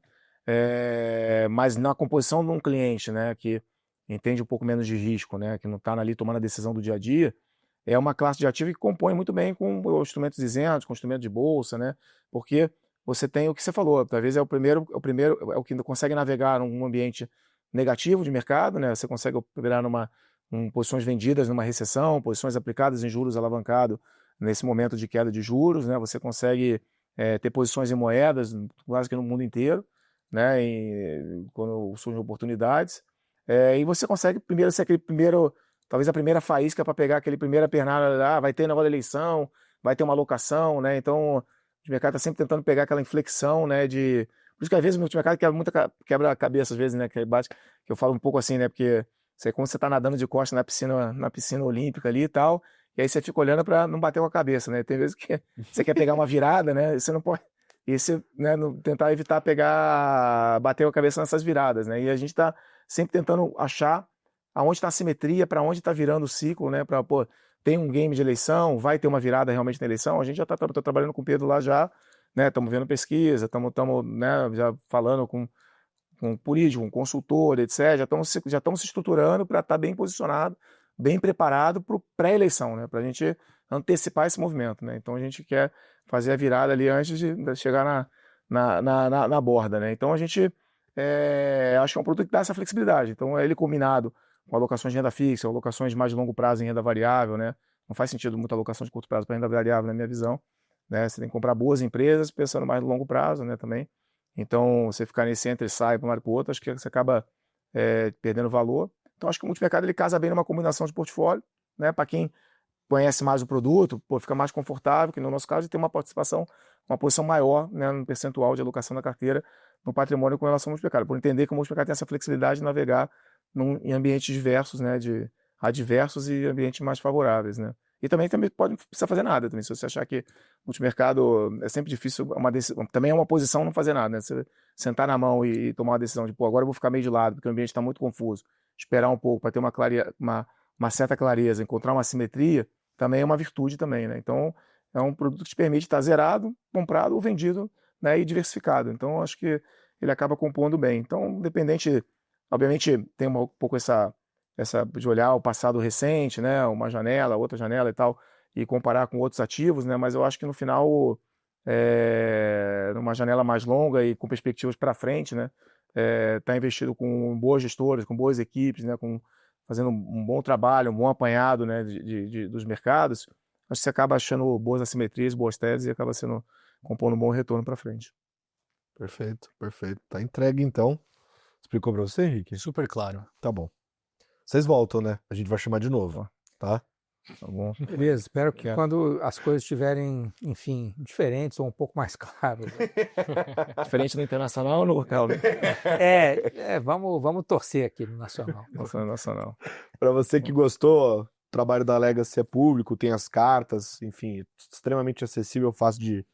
Mas na composição de um cliente, né, que entende um pouco menos de risco, né, que não está ali tomando a decisão do dia a dia, é uma classe de ativo que compõe muito bem com instrumentos isentos, com instrumentos de bolsa, né? Porque você tem o que você falou, talvez é o que consegue navegar num ambiente negativo de mercado, né? Você consegue operar posições vendidas numa recessão, posições aplicadas em juros alavancados nesse momento de queda de juros, né? Você consegue ter posições em moedas quase que no mundo inteiro, né? Quando surgem oportunidades, e você consegue ser aquele primeiro, talvez a primeira faísca para pegar aquele primeira pernada, vai ter negócio da eleição, vai ter uma alocação, né? Então o mercado está sempre tentando pegar aquela inflexão, né, por isso que às vezes o multimercado quebra a cabeça, às vezes, né, que eu falo um pouco assim, né, porque quando você está nadando de costas na piscina olímpica ali e tal, e aí você fica olhando para não bater com a cabeça, né, tem vezes que você quer pegar uma virada, né, você não pode, e né, tentar evitar bater a cabeça nessas viradas, né? E a gente está sempre tentando achar aonde está a simetria, para onde está virando o ciclo, né? Tem um game de eleição, vai ter uma virada realmente na eleição. A gente já está trabalhando com o Pedro lá já, né? Estamos vendo pesquisa, estamos né, já falando com político, com consultor, etc. Já estamos se estruturando para estar bem posicionado, bem preparado para o pré-eleição, né? Para a gente antecipar esse movimento, né? Então a gente quer fazer a virada ali antes de chegar na borda, né? Então a gente acho que é um produto que dá essa flexibilidade. Então ele combinado com alocações de renda fixa, alocações de mais longo prazo em renda variável, né? Não faz sentido muita alocação de curto prazo para renda variável, na minha visão, né? Você tem que comprar boas empresas pensando mais no longo prazo, né? Também. Então, você ficar nesse entra e sai para um lado para o outro, acho que você acaba perdendo valor. Então, acho que o multimercado ele casa bem numa combinação de portfólio, né? Para quem conhece mais o produto, fica mais confortável, que no nosso caso, tem uma participação, uma posição maior, né, no percentual de alocação da carteira no patrimônio com relação ao multimercado, por entender que o multimercado tem essa flexibilidade de navegar em ambientes diversos, né, de adversos e ambientes mais favoráveis, né. E também não precisa fazer nada também. Se você achar que multimercado é sempre difícil, também é uma posição não fazer nada, né? Você sentar na mão e tomar uma decisão de, agora eu vou ficar meio de lado, porque o ambiente está muito confuso. Esperar um pouco para ter uma certa clareza, encontrar uma simetria, também é uma virtude também, né? Então, é um produto que te permite estar zerado, comprado ou vendido, né? E diversificado. Então, acho que ele acaba compondo bem. Então, independente, obviamente, tem um pouco essa de olhar o passado recente, né, uma janela, outra janela e tal, e comparar com outros ativos, né, mas eu acho que no final, numa janela mais longa e com perspectivas para frente, né, tá investido com boas gestoras, com boas equipes, né, fazendo um bom trabalho, um bom apanhado, né, dos mercados, acho que você acaba achando boas assimetrias, boas teses e acaba compondo um bom retorno para frente. Perfeito, perfeito. Tá entregue então. Explicou para você, Henrique? Super claro. Tá bom. Vocês voltam, né? A gente vai chamar de novo, tá? Tá bom. Beleza, espero que quando as coisas estiverem, enfim, diferentes ou um pouco mais claras. Diferente no internacional ou no local, né? Vamos torcer aqui no nacional. Nacional. Para você que gostou, o trabalho da Legacy é público, tem as cartas, enfim, extremamente acessível, fácil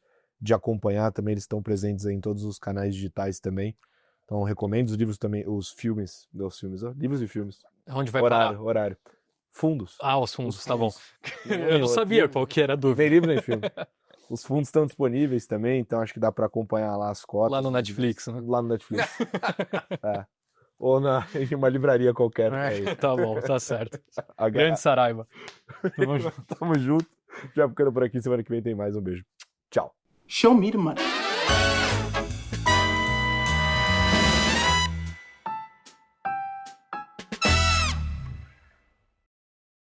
de acompanhar também. Eles estão presentes aí em todos os canais digitais também. Então, recomendo os livros também, livros e filmes. Onde vai parar? Horário. Fundos. Os fundos, tá bom. Eu não sabia qual que era a dúvida. Vem livro nem filme. Os fundos estão disponíveis também, então acho que dá para acompanhar lá as cotas. Lá no Netflix, né? Lá no Netflix. Ou em uma livraria qualquer. Tá bom, tá certo. Grande Saraiva. Tamo junto. Tamo junto. Já ficando por aqui, semana que vem tem mais. Um beijo. Tchau. Show me the money.